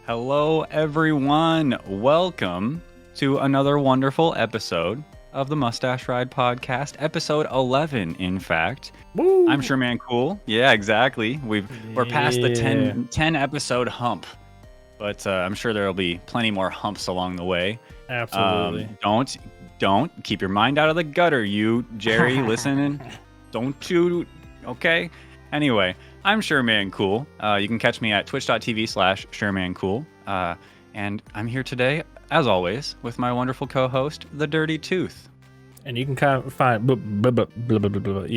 Hello, everyone. Welcome to another wonderful episode of the Mustache Ride podcast, episode 11, in fact. Woo! I'm Sure Man Cool. Yeah, exactly. We're past the 10 episode hump, but I'm sure there'll be plenty more humps along the way. Absolutely. Don't keep your mind out of the gutter, you Jerry. Listening. Don't you? Okay. Anyway, I'm Sure Man Cool. You can catch me at twitch.tv/SureManCool. And I'm here today, as always, with my wonderful co-host, the Dirty Tooth. And you can kind of find you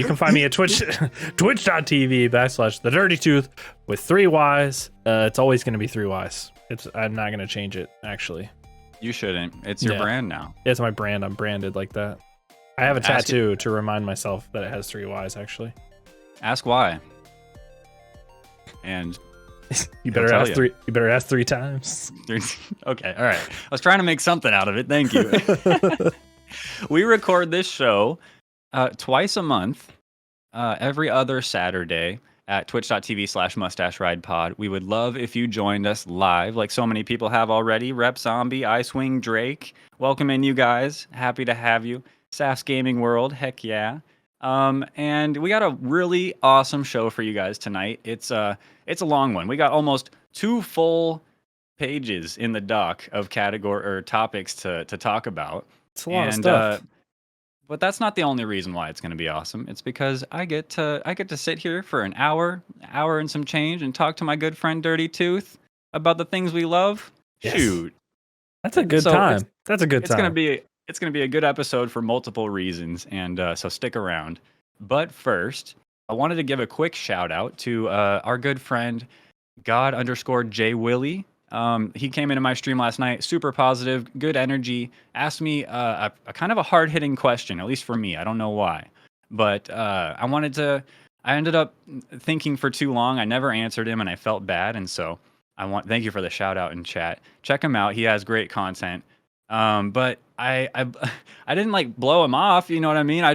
can find me at twitch.tv/TheDirtyTooth with 3 Ys. It's always going to be 3 Ys. I'm not going to change it, actually. You shouldn't. It's your brand now. It's my brand. I'm branded like that. I have a tattoo to remind myself that it has 3 Ys, actually. Ask why. And you better ask 3. You better ask 3 times. Okay, all right. I was trying to make something out of it. Thank you. We record this show twice a month, every other Saturday at twitch.tv/Mustache Ride Pod. We would love if you joined us live, like so many people have already. Rep Zombie, Icewing Drake, welcome in, you guys. Happy to have you. Saf's Gaming World, heck yeah. And we got a really awesome show for you guys tonight. It's a long one. We got almost 2 full pages in the doc of category or topics to talk about. It's a lot of stuff. But that's not the only reason why it's going to be awesome. It's because I get to sit here for an hour and some change and talk to my good friend Dirty Tooth about the things we love. Yes. Shoot. That's a good time. That's a good time. It's going to be a good episode for multiple reasons, and so stick around. But first, I wanted to give a quick shout out to our good friend God_J Willie. He came into my stream last night, super positive, good energy, asked me a kind of a hard-hitting question, at least for me. I don't know why. But I ended up thinking for too long. I never answered him, and I felt bad, and so thank you for the shout-out in chat. Check him out. He has great content. But I didn't like blow him off, you know what I mean? I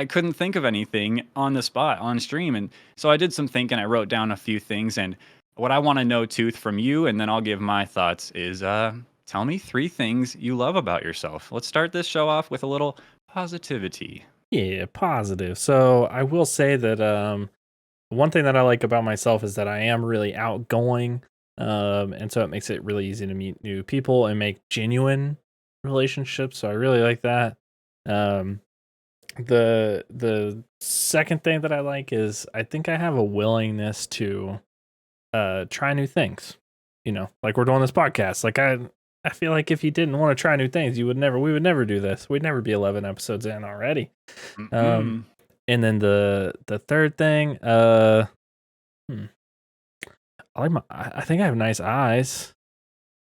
couldn't think of anything on the spot on stream, and so I did some thinking. I wrote down a few things, and what I want to know, Tooth, from you, and then I'll give my thoughts, is tell me 3 things you love about yourself. Let's start this show off with a little positivity. Yeah, positive. So I will say that one thing that I like about myself is that I am really outgoing, and so it makes it really easy to meet new people and make genuine relationships. So I really like that. The second thing that I like is I think I have a willingness to try new things. You know, like we're doing this podcast. Like I feel like if you didn't want to try new things, we would never do this. We'd never be 11 episodes in already. And then the third thing, I think I have nice eyes. I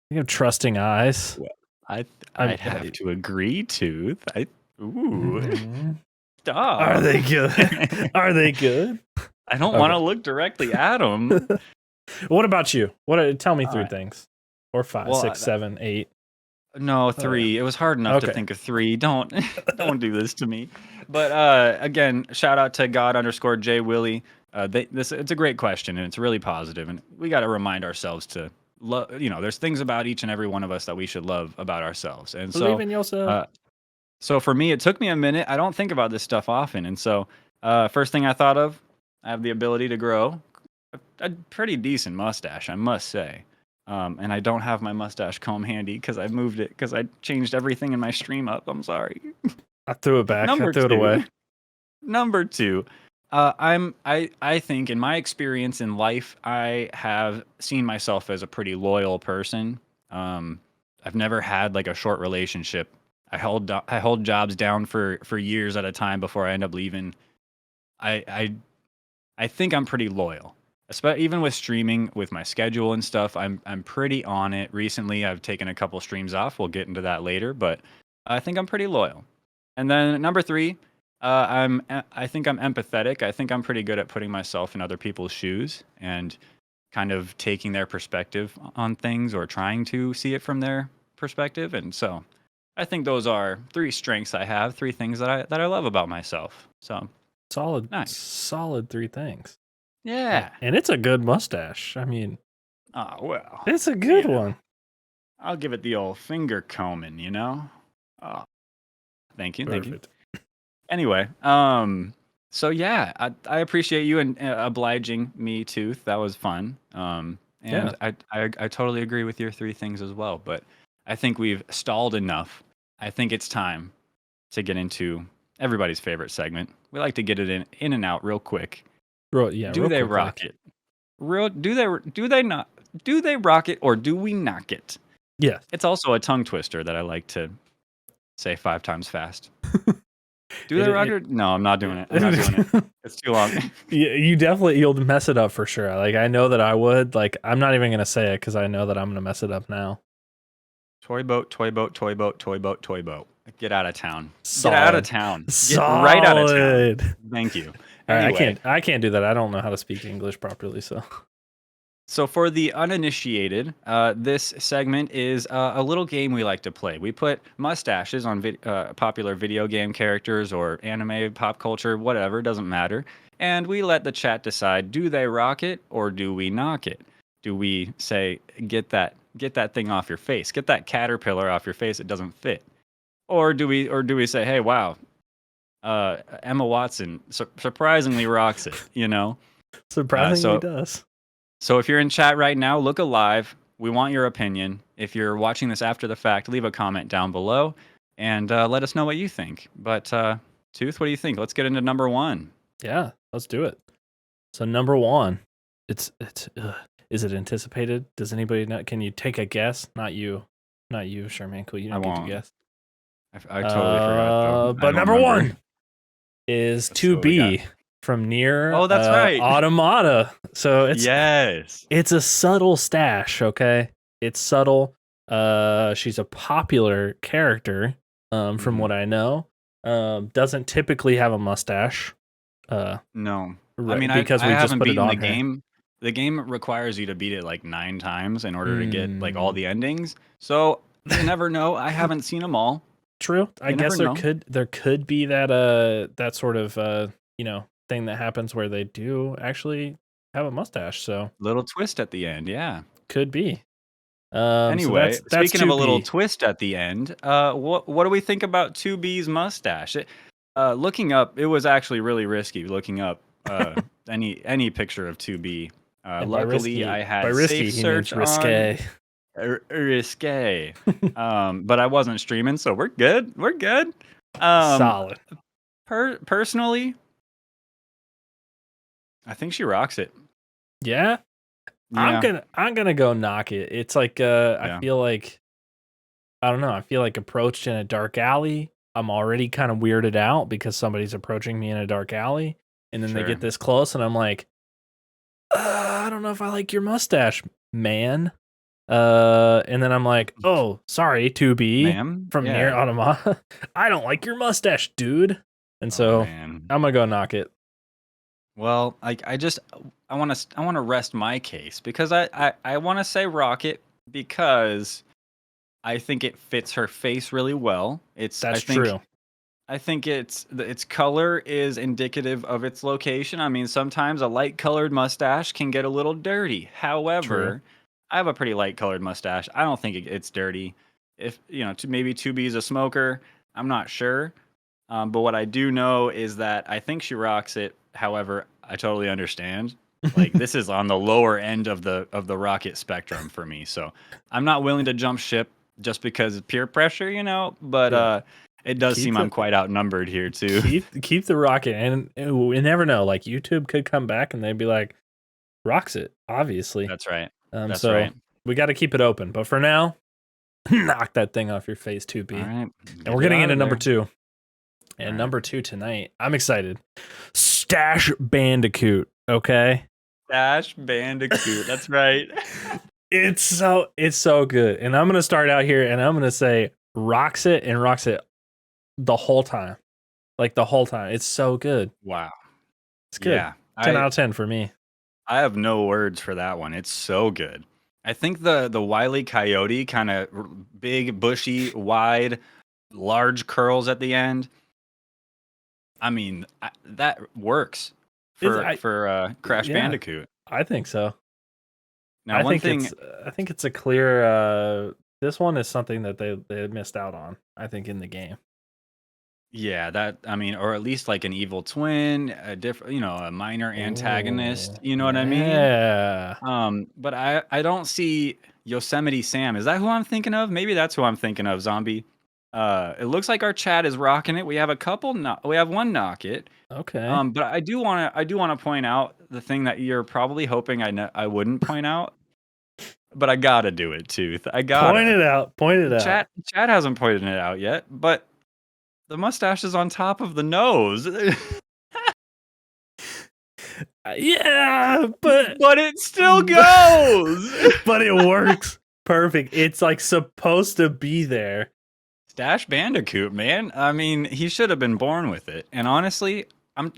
think I have trusting eyes. Well, I'd have to agree, Tooth. Stop. Are they good? Are they good? I don't want to look directly at them. What about you? Tell me 3 things, or 5, 6, 7, 8. No, 3. It was hard enough to think of 3. Don't do this to me. But again, shout out to God_J Willie. It's a great question, and it's really positive, and we got to remind ourselves to love. You know, there's things about each and every one of us that we should love about ourselves, and believe in yourself. So for me, it took me a minute. I don't think about this stuff often, and so first thing I thought of, I have the ability to grow a pretty decent mustache, I must say. And I don't have my mustache comb handy because I moved it because I changed everything in my stream up. I'm sorry. I threw it back. I threw it away. Number 2, I think in my experience in life, I have seen myself as a pretty loyal person. I've never had like a short relationship. I hold jobs down for years at a time before I end up leaving. I think I'm pretty loyal. Even with streaming, with my schedule and stuff, I'm pretty on it. Recently, I've taken a couple streams off. We'll get into that later, but I think I'm pretty loyal. And then number 3, I think I'm empathetic. I think I'm pretty good at putting myself in other people's shoes and kind of taking their perspective on things or trying to see it from their perspective. And so I think those are 3 strengths I have, 3 things that I love about myself. So solid, nice. Solid 3 things. Yeah. And it's a good mustache. I mean, Oh, well. It's a good you know, one. I'll give it the old finger combing, you know? Oh, thank you. Thank you. Perfect. Anyway, so yeah, I appreciate you and obliging me, Tooth. That was fun. Yeah. And I totally agree with your three things as well. But I think we've stalled enough. I think it's time to get into everybody's favorite segment. We like to get it in and out real quick. Real Do they quickly. rock it? Do they not? Do they rock it or do we knock it? Yeah. It's also a tongue twister that I like to say 5 times fast. Do they rock it? No, I'm not doing it. I'm not doing it. It's too long. You'll mess it up for sure. Like I know that I would. Like I'm not even gonna say it because I know that I'm gonna mess it up now. Toy boat, toy boat, toy boat, toy boat, toy boat. Get out of town. Solid. Get out of town. Solid. Get right out of town. Thank you. Anyway, I can't do that. I don't know how to speak English properly. So for the uninitiated, this segment is a little game we like to play. We put mustaches on popular video game characters or anime, pop culture, whatever, doesn't matter. And we let the chat decide, do they rock it or do we knock it? Do we say, get that thing off your face, get that caterpillar off your face, it doesn't fit? Or do we say, hey, wow, Emma Watson surprisingly rocks it, you know? Surprisingly does. So if you're in chat right now, look alive. We want your opinion. If you're watching this after the fact, leave a comment down below and let us know what you think. But Tooth, what do you think? Let's get into number 1. Yeah, let's do it. So number 1, it's is it anticipated? Does anybody know? Can you take a guess? Not you, Sherman. Cool, you don't get to guess. I totally forgot though. But number 1 is 2B from Nier. Oh, that's right. Automata. So it's a subtle stash, okay? It's subtle. She's a popular character, from what I know. Doesn't typically have a mustache. No. Right, I mean, because I we just haven't put it beaten on the her. game. The game requires you to beat it like 9 times in order to get like all the endings. So you never know. I haven't seen them all. True. I guess there could be that sort of thing that happens where they do actually have a mustache. So Little twist at the end, yeah. could be. Anyway, so that's speaking of a 2B. little twist at the end, what do we think about 2B's mustache? Looking up, it was actually really risky looking up any picture of 2B. Luckily, I had safe search risque. Risque. But I wasn't streaming, so we're good. We're good. Solid. Personally, I think she rocks it. Yeah? I'm gonna go knock it. It's like I feel like I don't know. I feel like approached in a dark alley. I'm already kind of weirded out because somebody's approaching me in a dark alley, and then they get this close, and I'm like, I don't know if I like your mustache, man. And then I'm like, oh, sorry, 2B from Nier Automata. I don't like your mustache, dude. And so I'm gonna go knock it. Well, I want to rest my case because I want to say rocket because I think it fits her face really well. That's true. I think its color is indicative of its location. I mean, sometimes a light colored mustache can get a little dirty. However, I have a pretty light colored mustache. I don't think it's dirty. If maybe 2B is a smoker, I'm not sure. But what I do know is that I think she rocks it. However, I totally understand. Like this is on the lower end of the rocket spectrum for me. So I'm not willing to jump ship just because of peer pressure, But it does seem I'm quite outnumbered here too. Keep the rocket, and we never know. Like YouTube could come back and they'd be like, rocks it. Obviously, that's right. That's right. We got to keep it open. But for now, knock that thing off your face, 2B. All right. And we're getting into number 2. And number 2 tonight, I'm excited. Stash Bandicoot, okay? Stash Bandicoot, that's right. It's so good. And I'm going to start out here and I'm going to say rocks it the whole time. Like the whole time. It's so good. Wow. It's good. Yeah, 10 out of 10 for me. I have no words for that one. It's so good. I think the Wile E. Coyote kind of big, bushy, wide, large curls at the end. I mean, that works for Crash Bandicoot. I think so. Now, one thing, I think it's a clear. This one is something that they missed out on. I think in the game. yeah, that I mean, or at least like an evil twin, a different, a minor antagonist. Oh, You know what I mean? yeah. But I don't see Yosemite Sam. Is that who I'm thinking of? Maybe that's who I'm thinking of. Zombie. It looks like our chat is rocking it. We have a couple. We have one knock it. Okay. But I do want to point out the thing that you're probably hoping I wouldn't point out, but I gotta do it too. I gotta. Point it out. Point it out. Chat hasn't pointed it out yet, but the mustache is on top of the nose. Yeah, but But it still goes. but it works perfect. It's like supposed to be there. Stash Bandicoot, man. I mean, he should have been born with it. And honestly, I'm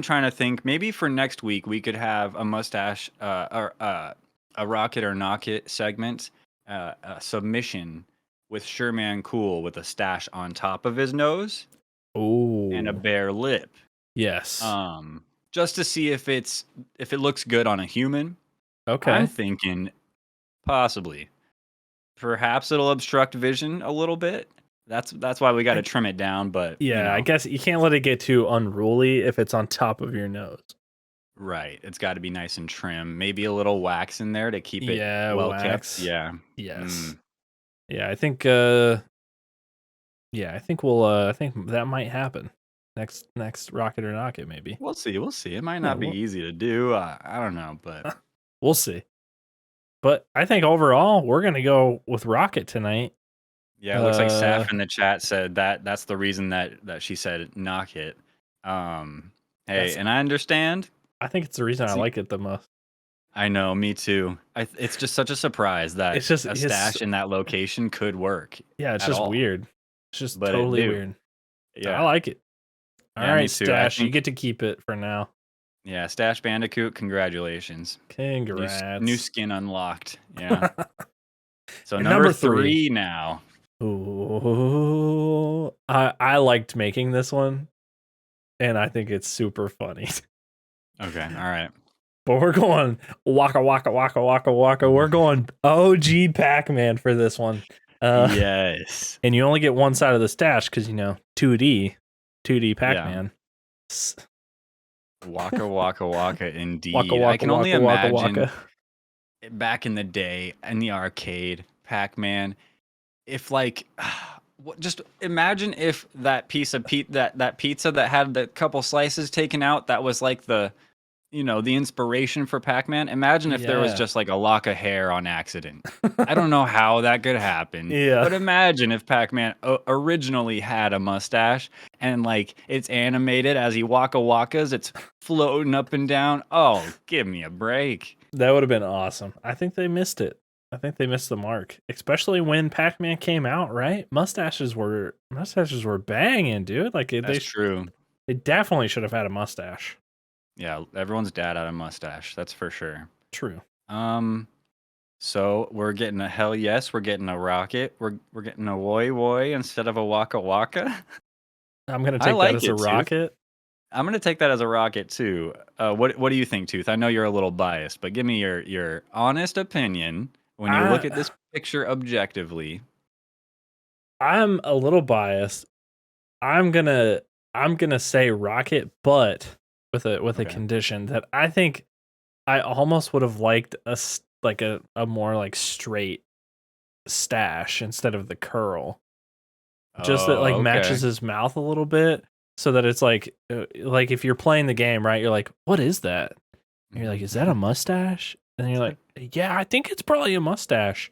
trying to think. Maybe for next week we could have a mustache, or a rocket or knock it segment, a submission with Sherman Cool with a stash on top of his nose and a Oh, bare lip. yes. Just to see if it looks good on a human. Okay. I'm thinking possibly. Perhaps it'll obstruct vision a little bit. That's why we got to trim it down. But Yeah, I guess you can't let it get too unruly if it's on top of your nose. right, it's got to be nice and trim. Maybe a little wax in there to keep it well wax. kept. Yeah. Yes. Yeah, I think. I think we'll. I think that might happen next Rocket or Knock It. Maybe We'll see. We'll see. It might not be easy to do. I don't know, but we'll see. But I think overall we're gonna go with Rocket tonight. yeah, it looks like Saf in the chat said that's the reason that she said knock it. Hey, and I understand. I think it's the reason I like it the most. I know, me too. It's just such a surprise that It's just a stash in that location could work. Yeah, it's just weird. It's just totally weird. Yeah, I like it. All Yeah, right, me too. Stash, you get to keep it for now. Yeah, Stash Bandicoot, congratulations. Congrats. New skin unlocked. Yeah. So And number number three now. Ooh, I liked making this one, and I think it's super funny. Okay, all right. But we're going waka waka waka waka waka. We're going OG Pac-Man for this one. Yes. And you only get one side of the stash because 2D Pac-Man. Waka waka waka indeed. Waka, waka, I can only waka, imagine waka. back in the day in the arcade, Pac-Man, if just imagine if that piece of that pizza that had the couple slices taken out, that was like the inspiration for Pac-Man. Imagine if there was just like a lock of hair on accident. I don't know how that could happen. Yeah. But imagine if Pac-Man originally had a mustache and it's animated as he waka wakas, it's floating up and down. Oh, give me a break. That would have been awesome. I think they missed it. I think they missed the mark, especially when Pac-Man came out. Right, mustaches were banging, dude. That's true. They definitely should have had a mustache. Yeah, everyone's dad had a mustache. That's for sure. True. So we're getting a hell yes. We're getting a rocket. We're getting a woy instead of a waka waka. I'm gonna take that as a rocket. I'm gonna take that as a rocket too. What do you think, Tooth? I know you're a little biased, but give me your honest opinion when you look at this picture objectively. I'm a little biased. I'm gonna say rocket, but with a condition that I think I almost would have liked a more straight stash instead of the curl. Just that matches his mouth a little bit, so that it's like if you're playing the game, right, you're like, what is that? And you're like, is that a mustache? And you're like, yeah, I think it's probably a mustache.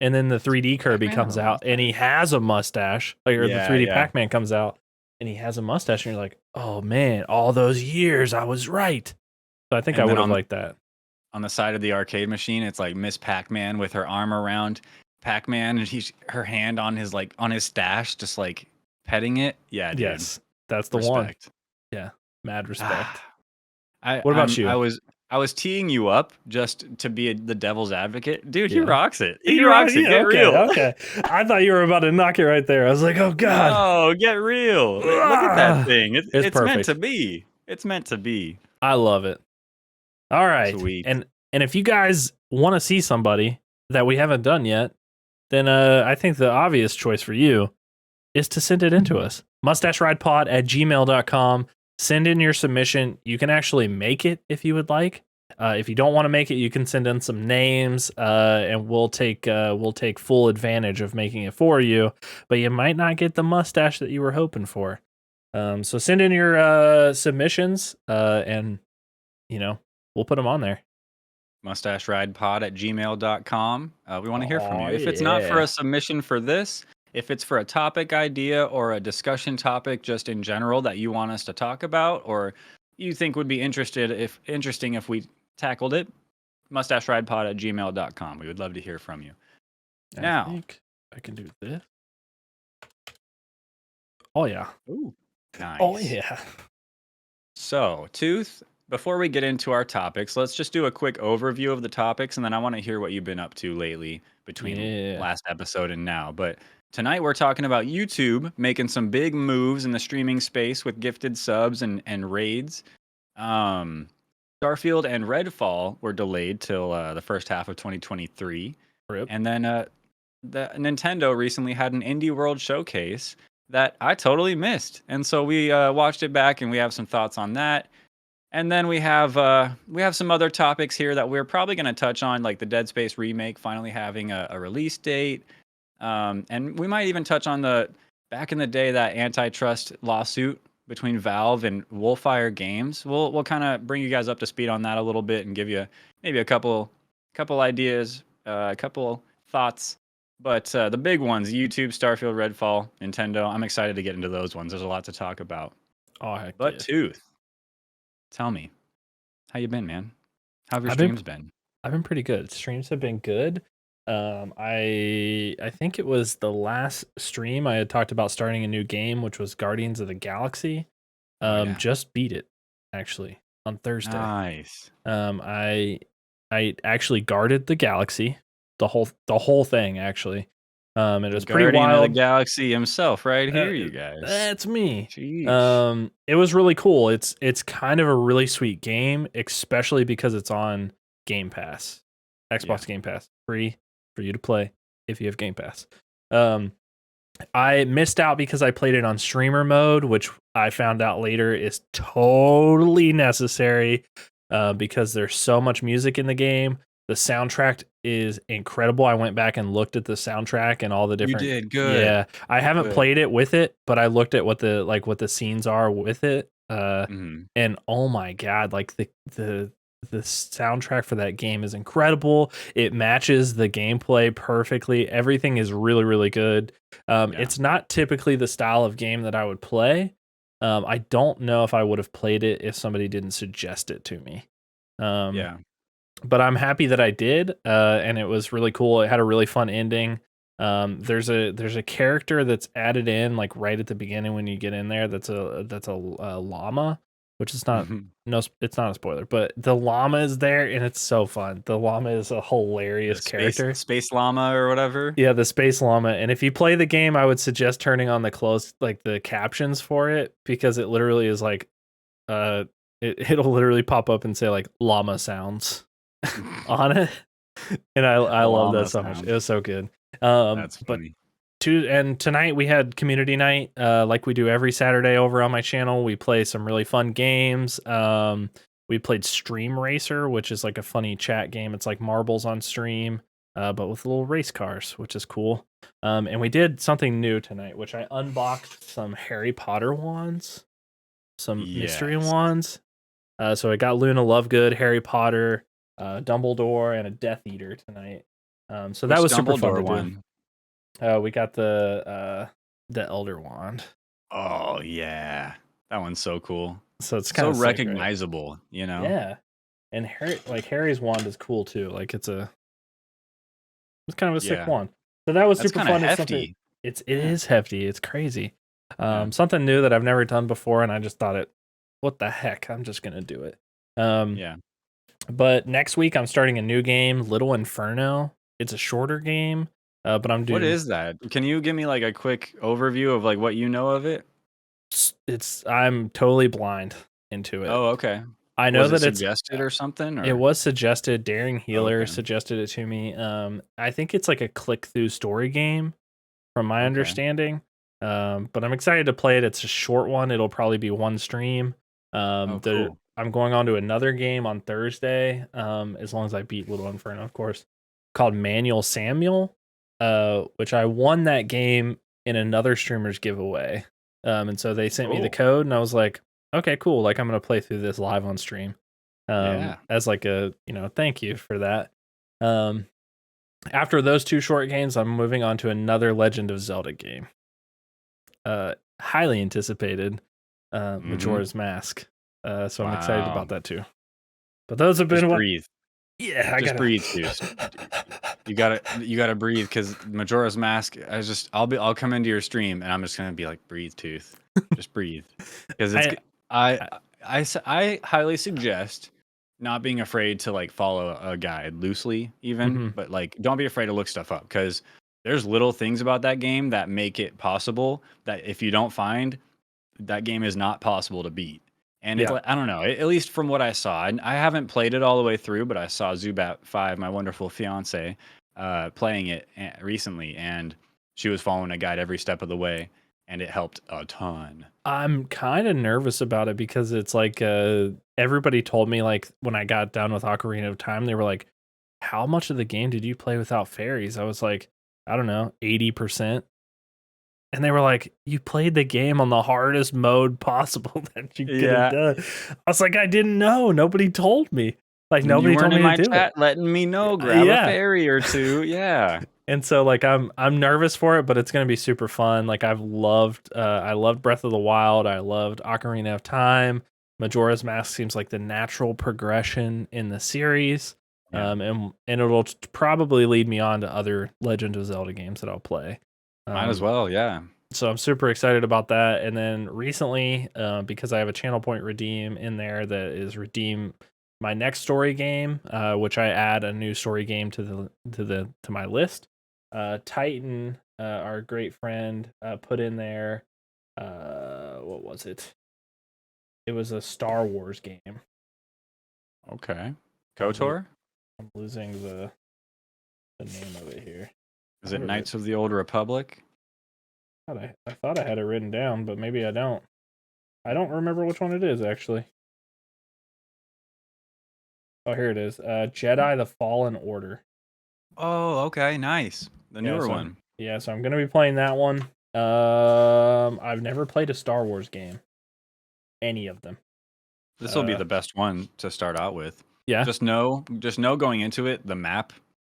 And then the 3D Kirby comes out and he has a mustache, or the 3D Pac-Man comes out and he has a mustache, and you're like, oh man, all those years I was right. So I think I would have liked that. On the side of the arcade machine, it's like Miss Pac-Man with her arm around Pac-Man, and her hand on his stash, just petting it. Yeah, dude. Yes, that's the one. Yeah, mad respect. What about you? I was teeing you up just to be the devil's advocate. Dude, he rocks it. He rocks it. Get real. Okay. I thought you were about to knock it right there. I was like, oh, God. Oh, get real. Look at that thing. It's meant to be. It's meant to be. I love it. All right. Sweet. And And if you guys want to see somebody that we haven't done yet, then I think the obvious choice for you is to send it into us. mustacheridepod@gmail.com. Send in your submission. You can actually make it if you would like. If you don't want to make it, you can send in some names, and we'll take full advantage of making it for you. But you might not get the mustache that you were hoping for. So send in your submissions, and we'll put them on there. mustacheridepod@gmail.com. We want to hear from you. Oh, If it's not for yeah. a submission for this, if it's for a topic idea or a discussion topic just in general that you want us to talk about, or you think would be interesting if we tackled it, mustacheridepod@gmail.com. We would love to hear from you. I think I can do this. Oh yeah. Ooh, nice. Oh yeah. So, Tooth, before we get into our topics, let's just do a quick overview of the topics, and then I want to hear what you've been up to lately between last episode and now. But tonight we're talking about YouTube making some big moves in the streaming space with gifted subs and raids. Starfield and Redfall were delayed till the first half of 2023. Rip. And then the Nintendo recently had an Indie World Showcase that I totally missed. And so we watched it back, and we have some thoughts on that. And then we have some other topics here that we're probably going to touch on, like the Dead Space remake finally having a release date. And we might even touch on back in the day, that antitrust lawsuit between Valve and Wolfire Games. We'll kind of bring you guys up to speed on that a little bit and give you maybe a couple ideas, a couple thoughts. But the big ones, YouTube, Starfield, Redfall, Nintendo, I'm excited to get into those ones. There's a lot to talk about. Oh, heck But yeah. Tooth, tell me, how you been, man? How have your streams been? I've been pretty good. Streams have been good. I think it was the last stream I had talked about starting a new game, which was Guardians of the Galaxy. Just beat it actually on Thursday. Nice. I actually guarded the galaxy, the whole thing actually. It was pretty Guardian wild. of the Galaxy himself, right here, you guys. That's me. Jeez. It was really cool. It's kind of a really sweet game, especially because it's on Game Pass, Xbox Game Pass, free for you to play if you have Game Pass. I missed out because I played it on streamer mode, which I found out later is totally necessary, because there's so much music in the game. The soundtrack is incredible. I went back and looked at the soundtrack and all the different. You did good. Yeah, I haven't played it with it, but I looked at what the scenes are with it. And oh my god, like the soundtrack for that game is incredible. It matches the gameplay perfectly. Everything is really, really good. It's not typically the style of game that I would play. I don't know if I would have played it if somebody didn't suggest it to me. But I'm happy that I did, and it was really cool. It had a really fun ending. There's a character that's added in like right at the beginning when you get in there. That's a llama, which is not it's not a spoiler, but the llama is there and it's so fun. The llama is a hilarious character. Space llama or whatever. Yeah, the space llama. And if you play the game, I would suggest turning on the captions for it, because it literally is like it'll literally pop up and say like llama sounds on it. And I love that so much. It was so good. That's funny. And tonight we had community night, like we do every Saturday over on my channel. We play some really fun games. We played Stream Racer, which is like a funny chat game. It's like marbles on stream, but with little race cars, which is cool. And we did something new tonight, which I unboxed some Harry Potter wands, some mystery wands. So I got Luna Lovegood, Harry Potter, Dumbledore, and a Death Eater tonight. So that was super fun to do. We got the Elder Wand. Oh yeah, that one's so cool. So it's kind of recognizable, right? You know. Yeah, and Harry's wand is cool too. Like it's kind of a sick wand. So that was super fun. Hefty. It is hefty. It's crazy. Something new that I've never done before, and I just thought what the heck? I'm just gonna do it. But next week I'm starting a new game, Little Inferno. It's a shorter game. But I'm doing. What is that? Can you give me like a quick overview of like what you know of it? I'm totally blind into it. Oh, okay. I know Was it that it's suggested or something? it Or was suggested. Daring Healer okay, suggested it to me. I think it's like a click through story game, from my okay. understanding. But I'm excited to play it. It's a short one. It'll probably be one stream. Oh, cool. I'm going on to another game on Thursday. As long as I beat Little Inferno, of course, called Manual Samuel. Which I won that game in another streamer's giveaway. And so they sent me the Cool. code, and I was like, okay, cool. Like I'm gonna play through this live on stream. Yeah. As like a thank you for that. Um, After those two short games, I'm moving on to another Legend of Zelda game. Highly anticipated, Mhm. Majora's Mask. So I'm excited Wow. about that too. But those have Just been what. breathe. Yeah, I Just gotta. breathe, Goose. You gotta breathe because Majora's Mask. I'll come into your stream and I'm just gonna be like, breathe, Tooth. Just breathe, because I, I I I highly suggest not being afraid to like follow a guide loosely, even, mhm. but like don't be afraid to look stuff up because there's little things about that game that make it possible that if you don't find, that game is not possible to beat. And it's Yeah, like, I don't know, at least from what I saw, and I haven't played it all the way through, but I saw Zubat5, my wonderful fiance, playing it recently, and she was following a guide every step of the way, and it helped a ton. I'm kind of nervous about it because it's like everybody told me, like, when I got done with Ocarina of Time, they were like, "How much of the game did you play without fairies?" I was like, "I don't know, 80%." And they were like, "You played the game on the hardest mode possible that you could have Yeah. done." I was like, "I didn't know. Nobody told me. Like, And you nobody told weren't me in to my do it." chat letting me know, grab a Yeah. fairy or two. Yeah. And so like I'm nervous for it, but it's gonna be super fun. Like I loved Breath of the Wild. I loved Ocarina of Time. Majora's Mask seems like the natural progression in the series. Yeah. And it'll probably lead me on to other Legend of Zelda games that I'll play. Might as Um, well. Yeah. so I'm super excited about that. And then recently, because I have a channel point redeem in there that is redeem my next story game, which I add a new story game to my list. Titan, our great friend, put in there. What was it? It was a Star Wars game. Okay. I'm, lo- KOTOR? I'm losing the name of it here. Is I it had Knights of the Old Republic? I thought I had it written down, but maybe I don't. I don't remember which one it is actually. Oh, here it is. Jedi: The Fallen Order. Oh, okay. Nice. The Yeah, newer so one. I'm gonna be playing that one. I've never played a Star Wars game, any of them. This will be Uh, the best one to start out with. yeah. Just know going into it, the map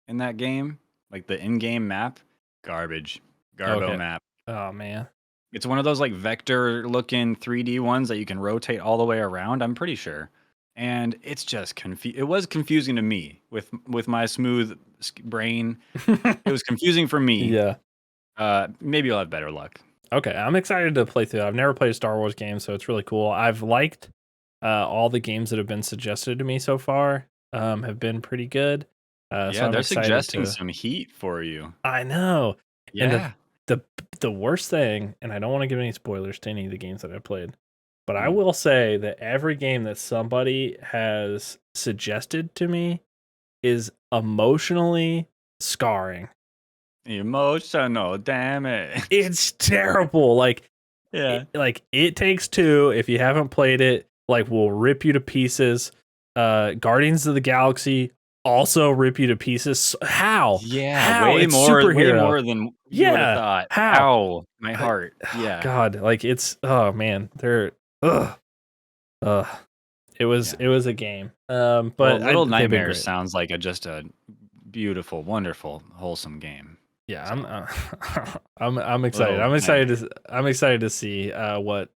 in that game, like the in-game map, garbage. Garbo Okay. map. Oh man. It's one of those like vector looking 3D ones that you can rotate all the way around, I'm pretty sure. And it's just it was confusing to me with my smooth brain. It was confusing for me. Yeah. Maybe you'll have better luck. Okay. I'm excited to play through. I've never played a Star Wars game, so it's really cool. I've liked all the games that have been suggested to me so far. Have been pretty good. So Yeah, I'm they're excited suggesting to. some heat for you. I know. And Yeah. the the worst thing, and I don't want to give any spoilers to any of the games that I played, but I Mm. will say that every game that somebody has suggested to me is emotionally scarring. Emotional, damn it. It's terrible. Like Yeah. It Takes Two, if you haven't played it, like will rip you to pieces. Guardians of the Galaxy also rip you to pieces. How? Yeah, How? It's way superhero. more than you would have Yeah. thought. How? Ow, my I, heart. Yeah. God, like it's oh man, they're ugh. Ugh. Yeah. It was a game. Well, But Little they've been Nightmares great. sounds like just a beautiful, wonderful, wholesome game. Yeah, So, I'm excited. Little Nightmares. I'm excited to see what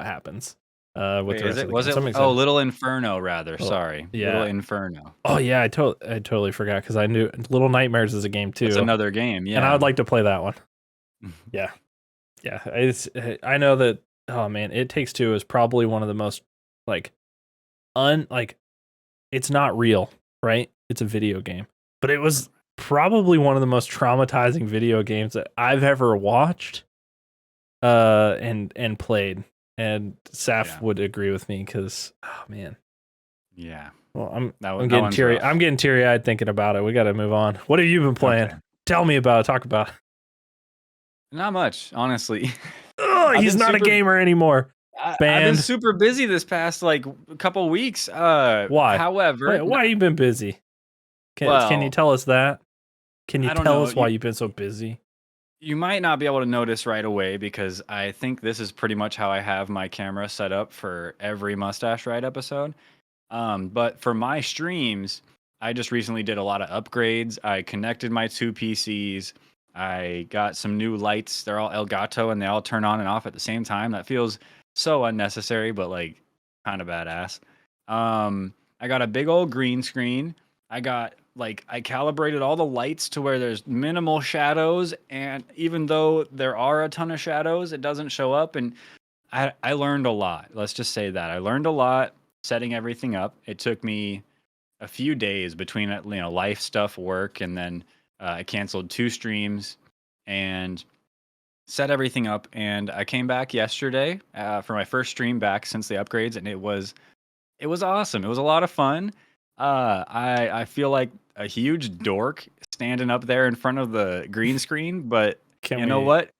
happens with Wait, the rest of the was game. it? So I'm Oh, excited. Little Inferno, rather. Oh, Sorry, Little yeah. Inferno. Oh yeah, I totally forgot because I knew Little Nightmares is a game That's too, another game. and I would Yeah. like to play that one. Yeah, yeah. I know that. Oh man, It Takes Two is probably one of the most like like it's not real, right? It's a video game, but it was probably one of the most traumatizing video games that I've ever watched, and played. And Saf Yeah. would agree with me because, oh man, Yeah. Well, I'm That one's teary. rough. I'm getting teary eyed thinking about it. We got to move on. What have you been playing? Okay. Tell me about it. Talk about it. Not much, honestly. Oh, I've he's been not a super gamer anymore. I've been Banned. super busy this past like couple weeks. Why? However, Why you been busy? Can you well, tell us that? Can you I don't tell know. us why you've been so busy? You might not be able to notice right away because I think this is pretty much how I have my camera set up for every Mustache Ride episode. But for my streams, I just recently did a lot of upgrades. I connected my two PCs. I got some new lights. They're all Elgato and they all turn on and off at the same time. That feels so unnecessary, but like kind of badass. I got a big old green screen. I calibrated all the lights to where there's minimal shadows, and even though there are a ton of shadows, it doesn't show up. And I learned a lot. Let's just say that I learned a lot setting everything up. It took me a few days between life stuff, work, and then I canceled 2 streams and set everything up. And I came back yesterday for my first stream back since the upgrades, and it was awesome. It was a lot of fun. I feel like a huge dork standing up there in front of the green screen, but you know what?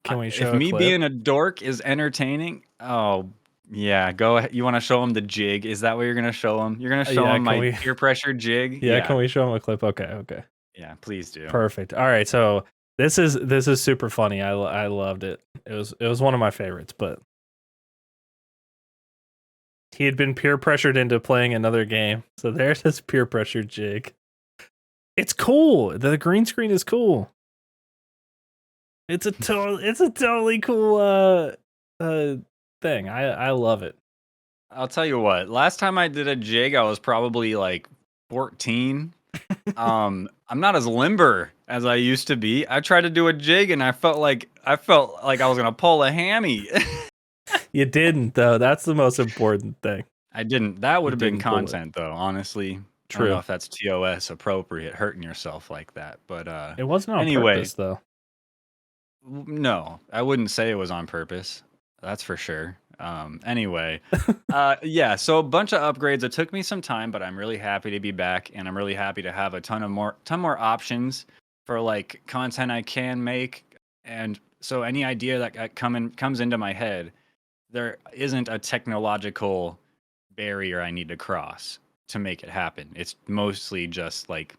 Can we If show a me clip? being a dork is entertaining, oh yeah, go ahead. You want to show him the jig? Is that what you're gonna show him? You're gonna show Yeah, him my peer pressure jig? Yeah, can we show him a clip? Okay. Yeah, please do. Perfect. All right, so this is super funny. I loved it. It was one of my favorites, but he had been peer pressured into playing another game. So there's his peer pressure jig. It's cool. The green screen is cool. It's a totally cool thing. I love it. I'll tell you what. Last time I did a jig, I was probably like 14. I'm not as limber as I used to be. I tried to do a jig and I felt like I was gonna pull a hammy. You didn't though. That's the most important thing. I didn't. That would have been didn't pull it. content though, honestly. I True. don't know if that's TOS appropriate, hurting yourself like that. But It wasn't on anyway, purpose though. no, I wouldn't say it was on purpose. That's for sure. Anyway, yeah, so a bunch of upgrades. It took me some time, but I'm really happy to be back, and I'm really happy to have a ton more options for like content I can make. And so any idea that comes into my head, there isn't a technological barrier I need to cross to make it happen. It's mostly just like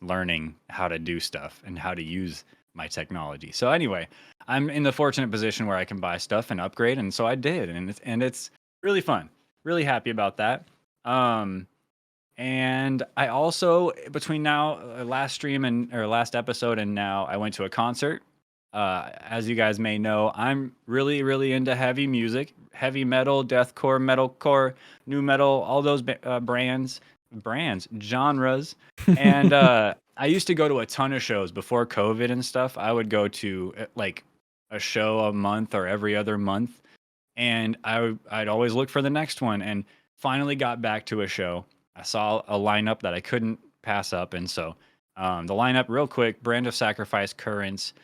learning how to do stuff and how to use my technology. So anyway, I'm in the fortunate position where I can buy stuff and upgrade, and so I did, and it's really fun. Really happy about that. And I also between now last stream and or last episode and now I went to a concert. As you guys may know, I'm really into heavy music, heavy metal, deathcore, metalcore, new metal, all those genres. And I used to go to a ton of shows before COVID and stuff. I would go to like a show a month or every other month, and I'd always look for the next one. And finally got back to a show. I saw a lineup that I couldn't pass up, and so the lineup, real quick: Brand of Sacrifice, Currents,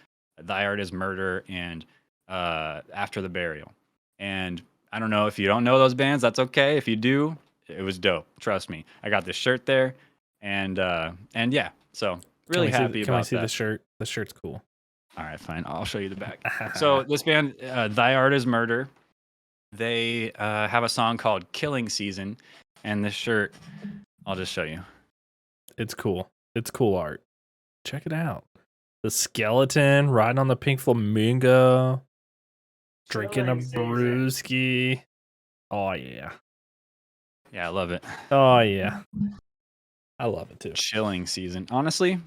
Thy Art Is Murder, and After the Burial. And I don't know if you don't know those bands. That's okay. If you do, it was dope. Trust me. I got this shirt there, and yeah. So really happy about that. Can we see the shirt? The shirt's cool. All right, fine. I'll show you the back. So this band, Thy Art Is Murder, they have a song called Killing Season, and this shirt, I'll just show you. It's cool. It's cool art. Check it out. The skeleton riding on the pink flamingo, drinking a brewski. Oh yeah. Yeah, I love it. Oh yeah. I love it too. Chilling season. Honestly,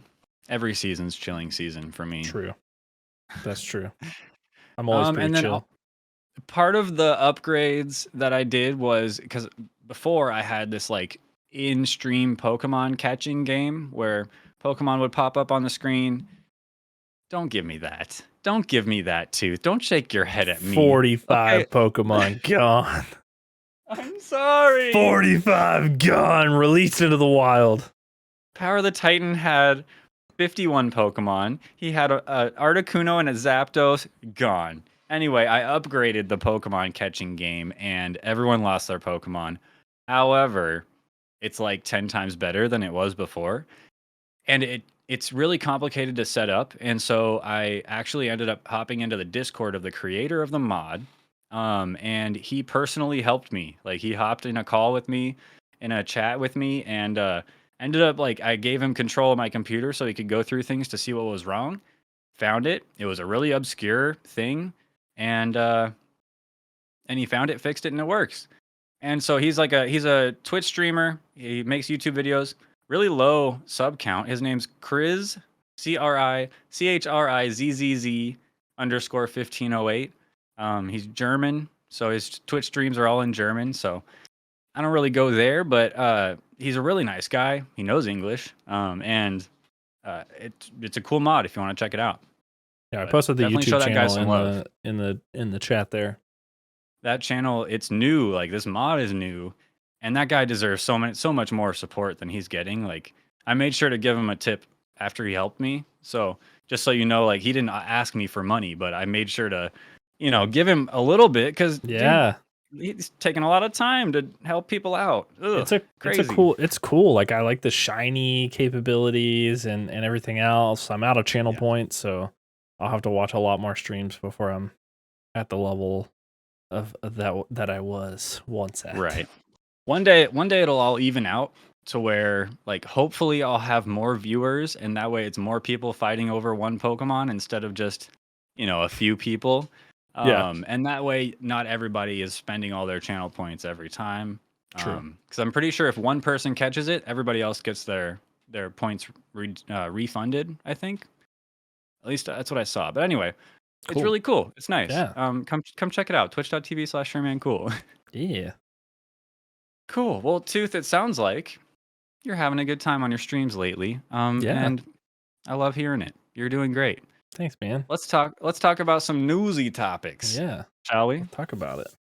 every season's chilling season for me. True. That's true. I'm always pretty and then chill. Part of the upgrades that I did was because before I had this like in-stream Pokemon catching game where Pokemon would pop up on the screen. Don't give me that. Don't give me that tooth. Don't shake your head at me. 45 okay. Pokemon gone. I'm sorry. 45 gone. Released into the wild. Power of the Titan had 51 Pokemon. He had a Articuno and a Zapdos. Gone. Anyway, I upgraded the Pokemon catching game, and everyone lost their Pokemon. However, it's like 10 times better than it was before. And it's really complicated to set up. And so I actually ended up hopping into the Discord of the creator of the mod. And he personally helped me. Like he hopped in a call with me, in a chat with me, and ended up like I gave him control of my computer so he could go through things to see what was wrong. Found it. It was a really obscure thing, and he found it, fixed it, and it works. And so he's a Twitch streamer. He makes YouTube videos. Really low sub count. His name's Chris, CHRIZZZ underscore 1508. He's German, so his Twitch streams are all in German. So I don't really go there, but he's a really nice guy. He knows English, and it's a cool mod if you want to check it out. Yeah, I But posted the definitely show YouTube that guy channel some love. in the chat there. That channel, it's new. Like this mod is new, and that guy deserves so much more support than he's getting. Like I made sure to give him a tip after he helped me. So just so you know, like he didn't ask me for money, but I made sure to, give him a little bit because Yeah. he's taking a lot of time to help people out. Ugh, crazy. It's cool. Like I like the shiny capabilities and everything else. I'm out of channel points, so I'll have to watch a lot more streams before I'm at the level of that I was once at. Right. One day it'll all even out to where like hopefully I'll have more viewers, and that way it's more people fighting over one Pokemon instead of just, a few people. Yeah. And that way not everybody is spending all their channel points every time. True. Because I'm pretty sure if one person catches it, everybody else gets their points refunded, I think. At least that's what I saw. But anyway, it's Cool. really cool. It's nice. Yeah. Come check it out. Twitch.tv/SuremanCool. Yeah. Cool. Well, Tooth, it sounds like you're having a good time on your streams lately. Yeah. And I love hearing it. You're doing great. Thanks, man. Let's talk about some newsy topics. Yeah. Shall we? We'll talk about it.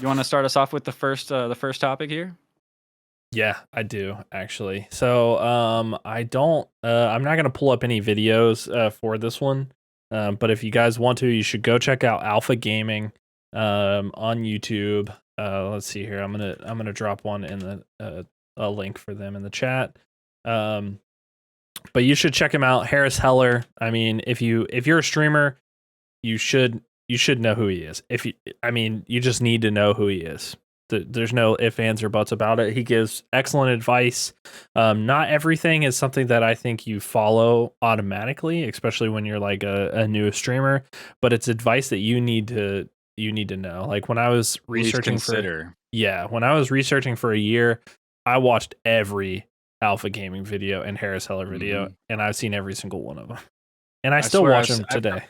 You want to start us off with the first topic here? Yeah, I do actually. So, I'm not gonna pull up any videos for this one. But if you guys want to, you should go check out Alpha Gaming on YouTube. Let's see here. I'm gonna drop one in the a link for them in the chat. But you should check him out, Harris Heller. I mean, if you're a streamer, you should know who he is. You just need to know who he is. There's no ifs, ands, or buts about it. He gives excellent advice. Not everything is something that I think you follow automatically, especially when you're like a new streamer. But it's advice that you need to know. Like when I was researching when I was researching for a year, I watched every Alpha Gaming video and Harris Heller video, and I've seen every single one of them. And I still watch them today.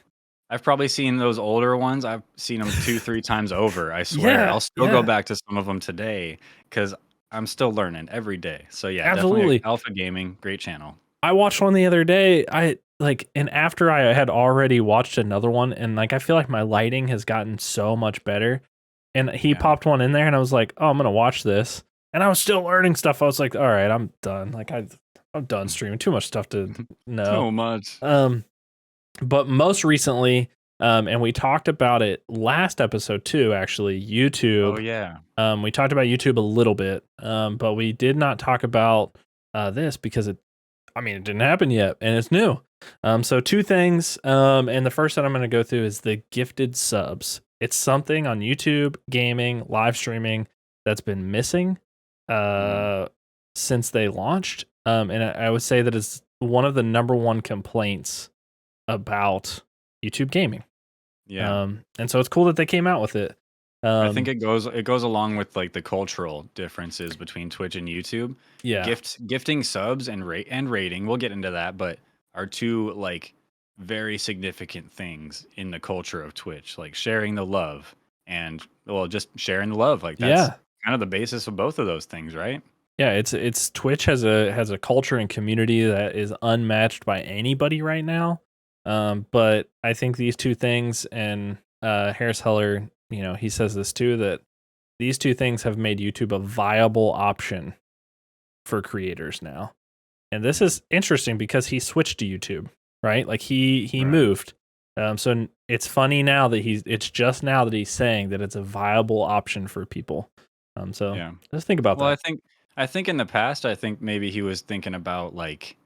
I've probably seen those older ones. I've seen them 2-3 times over. I swear. I'll still go back to some of them today because I'm still learning every day. So yeah, absolutely. Definitely Alpha Gaming, great channel. I watched one the other day. And after I had already watched another one, and like I feel like my lighting has gotten so much better. And he popped one in there, and I was like, "Oh, I'm gonna watch this." And I was still learning stuff. I was like, "All right, I'm done. Like I'm done streaming. Too much stuff to know." So much. But most recently, and we talked about it last episode too, actually, YouTube. Oh yeah. We talked about YouTube a little bit, but we did not talk about this because it didn't happen yet, and it's new. So two things, and the first that I'm going to go through is the gifted subs. It's something on YouTube, gaming, live streaming that's been missing since they launched, and I would say that it's one of the number one complaints about YouTube gaming. Yeah. And so it's cool that they came out with it. I think it goes along with like the cultural differences between Twitch and YouTube. Yeah. Gifting subs and rating, we'll get into that, but are two like very significant things in the culture of Twitch, like sharing the love and just sharing the love. Like that's kind of the basis of both of those things, right? Yeah, it's Twitch has a culture and community that is unmatched by anybody right now. But I think these two things, and Harris Heller, he says this too, that these two things have made YouTube a viable option for creators now. And this is interesting because he switched to YouTube, right? Like he moved. So it's funny now that it's just now that he's saying that it's a viable option for people. So just think about that. Well, I think in the past, I think maybe he was thinking about like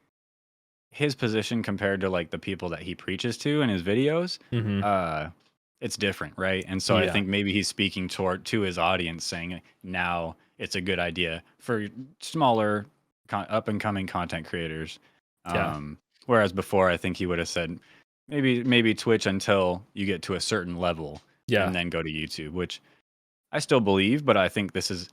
his position compared to like the people that he preaches to in his videos. Mm-hmm. Uh, it's different, right? And so I Yeah. think maybe he's speaking to his audience, saying now it's a good idea for smaller, up and coming content creators. Yeah. Whereas before, I think he would have said maybe Twitch until you get to a certain level, Yeah. and then go to YouTube, which I still believe, but I think this is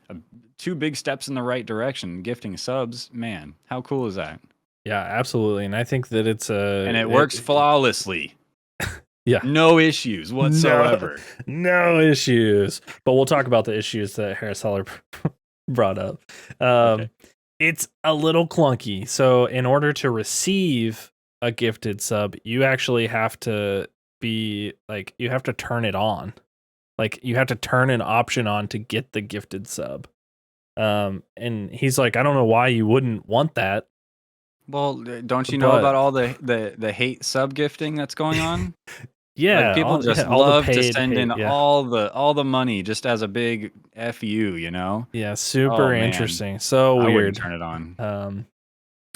two big steps in the right direction. Gifting subs, man, how cool is that? Yeah, absolutely. And I think that it's And it works flawlessly. yeah. No issues No, whatsoever. no issues. But we'll talk about the issues that Harris Heller brought up. Okay. It's a little clunky. So, in order to receive a gifted sub, you actually have to be like, you have to turn it on. Like, you have to turn an option on to get the gifted sub. And he's like, I don't know why you wouldn't want that. Well, don't you know But about all the hate sub gifting that's going on? Like yeah, people just all the love to paid send in hate. Yeah. all the money just as a big fu, Yeah, Oh super man, interesting. So I wouldn't weird. turn it on.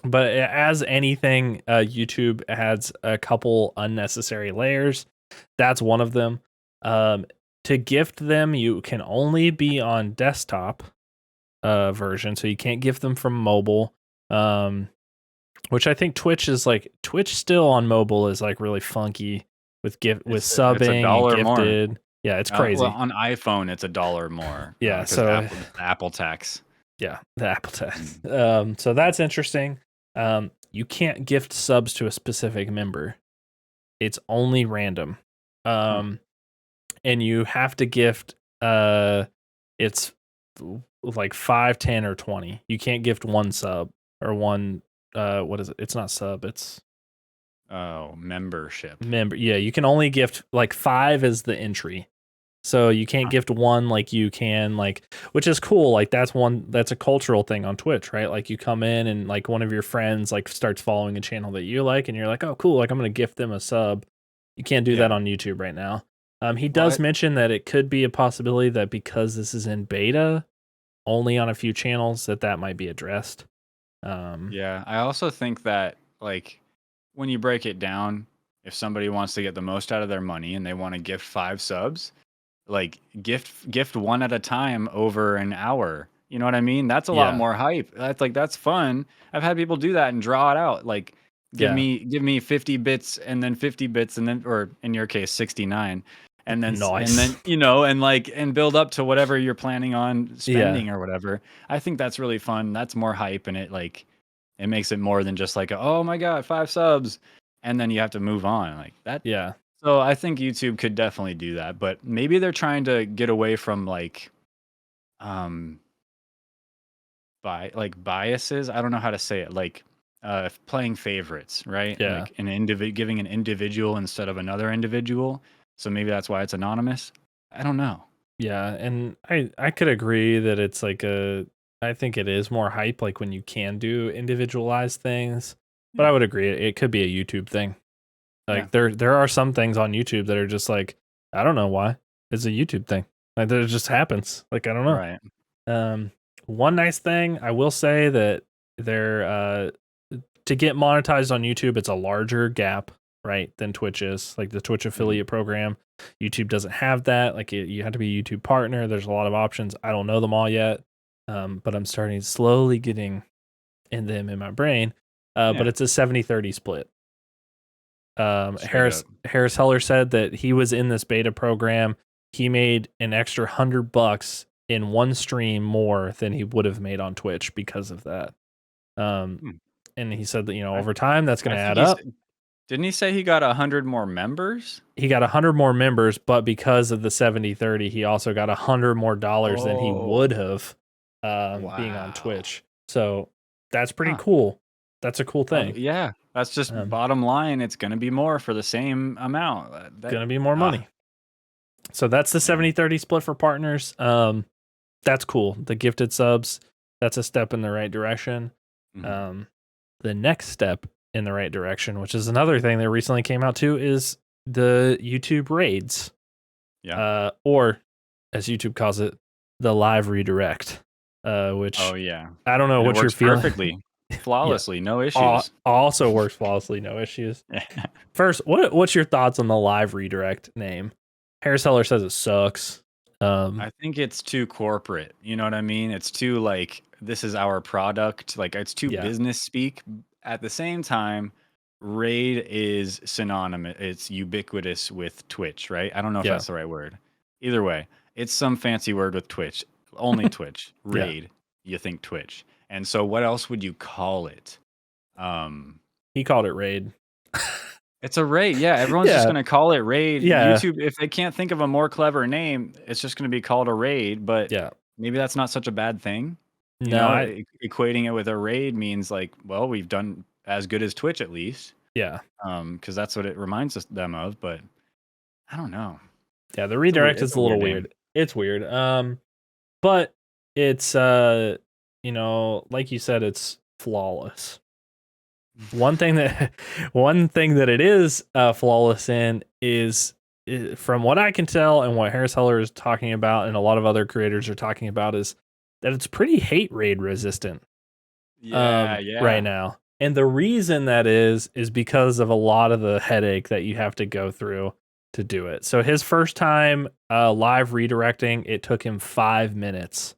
But as anything, YouTube adds a couple unnecessary layers. That's one of them. To gift them, you can only be on desktop version, so you can't gift them from mobile. Which I think Twitch still on mobile is like really funky with It's a subbing and dollar more. gifted. Yeah, it's Well, crazy. on iPhone, it's $1 more. Yeah, Because so Apple tax. yeah, the Apple tax. Mm. So that's interesting. You can't gift subs to a specific member. It's only random. And you have to gift it's like 5, 10, or 20. You can't gift one sub or one what is it? It's not sub, it's Oh, membership. member. Yeah, you can only gift like 5 is the entry. So you can't gift one like you can which is cool. Like that's a cultural thing on Twitch, right? Like you come in and like one of your friends like starts following a channel that you like and you're like, "Oh, cool, like I'm going to gift them a sub." You can't do that Yeah. on YouTube right now. He does mention that it could be a possibility that because this is in beta only on a few channels that might be addressed. Yeah, I also think that like when you break it down, if somebody wants to get the most out of their money and they want to gift 5 subs, like gift one at a time over an hour. You know what I mean? That's a lot Yeah. more hype. That's fun. I've had people do that and draw it out. Like give Yeah. me 50 bits and then 50 bits and then, or in your case 69, and then Nice. and build up to whatever you're planning on spending Yeah. or whatever. I think that's really fun. That's more hype, and it makes it more than just like, oh my god, 5 subs, and then you have to move on like that. Yeah. So I think YouTube could definitely do that, but maybe they're trying to get away from um biases. I don't know how to say it. Like playing favorites, right? Yeah. Like giving an individual instead of another individual. So maybe that's why it's anonymous. I don't know. Yeah, and I could agree that it's like I think it is more hype like when you can do individualized things. But I would agree it could be a YouTube thing. Like there are some things on YouTube that are just like I don't know why. It's a YouTube thing. Like that it just happens. Like I don't know. Right. One nice thing I will say that they're to get monetized on YouTube, it's a larger gap, right, than Twitch is. Like the Twitch affiliate program, YouTube doesn't have that. Like you have to be a YouTube partner. There's a lot of options. I don't know them all yet, but I'm starting slowly getting in them in my brain. But it's a 70-30 split. Harris Heller said that he was in this beta program. He made an extra $100 in one stream more than he would have made on Twitch because of that. And he said that over time that's going to add up. Didn't he say he got 100 more members? He got 100 more members, but because of the 70-30, he also got $100 more than he would have being on Twitch. So that's pretty cool. That's a cool thing. Yeah, that's just bottom line. It's going to be more for the same amount. Going to be more money. So that's the 70-30 split for partners. That's cool. The gifted subs, that's a step in the right direction. The next step in the right direction, which is another thing that recently came out too, is the YouTube raids. Yeah. Or as YouTube calls it, the live redirect. which Oh yeah, I don't know and it what you're works feeling. perfectly, Yeah, flawlessly, no issues. also works flawlessly, no issues. First, what's your thoughts on the live redirect name? Harris Heller says it sucks. I think it's too corporate. You know what I mean? It's too like this is our product. Like it's too Yeah, business speak. At the same time, Raid is synonymous. It's ubiquitous with Twitch, right? I don't know if yeah, that's the right word. Either way, it's some fancy word with Twitch. Only Twitch. yeah. Raid, you think Twitch. And so what else would you call it? Um He called it raid. it's a raid. Yeah, everyone's just Yeah, gonna call it raid. yeah, YouTube, if they can't think of a more clever name, it's just gonna be called a raid. But yeah. maybe that's not such a bad thing. You No, know, equating it with a raid means like, well, we've done as good as Twitch at least, yeah, because that's what it reminds them of. But I don't know. yeah. The redirect It's is a a little weird name. weird. It's weird. But it's like you said, it's flawless. One thing that it is flawless in is from what I can tell and what Harris Heller is talking about and a lot of other creators are talking about is that it's pretty hate raid resistant Yeah, right yeah, now. And the reason that is because of a lot of the headache that you have to go through to do it. So his first time live redirecting, it took him 5 minutes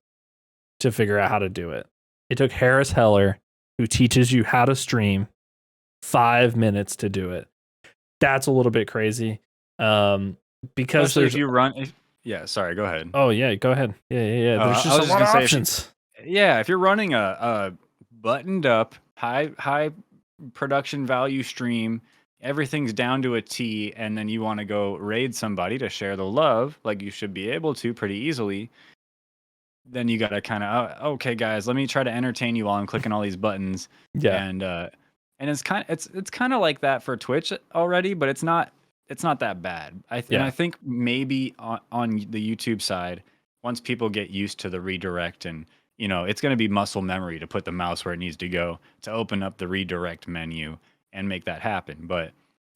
to figure out how to do it. It took Harris Heller, who teaches you how to stream, 5 minutes to do it. That's a little bit crazy. Because especially if there's you run. Yeah, sorry. Go ahead. oh yeah, go ahead. Yeah. There's I just was a just lot gonna of say options. if you're running a buttoned up high production value stream, everything's down to a T, and then you want to go raid somebody to share the love, like you should be able to pretty easily. Then you gotta kind of okay, guys, let me try to entertain you while I'm clicking all these buttons, Yeah. and it's kind of like that for Twitch already, but it's not that bad. And I Yeah. think maybe on the YouTube side, once people get used to the redirect and it's going to be muscle memory to put the mouse where it needs to go to open up the redirect menu and make that happen. But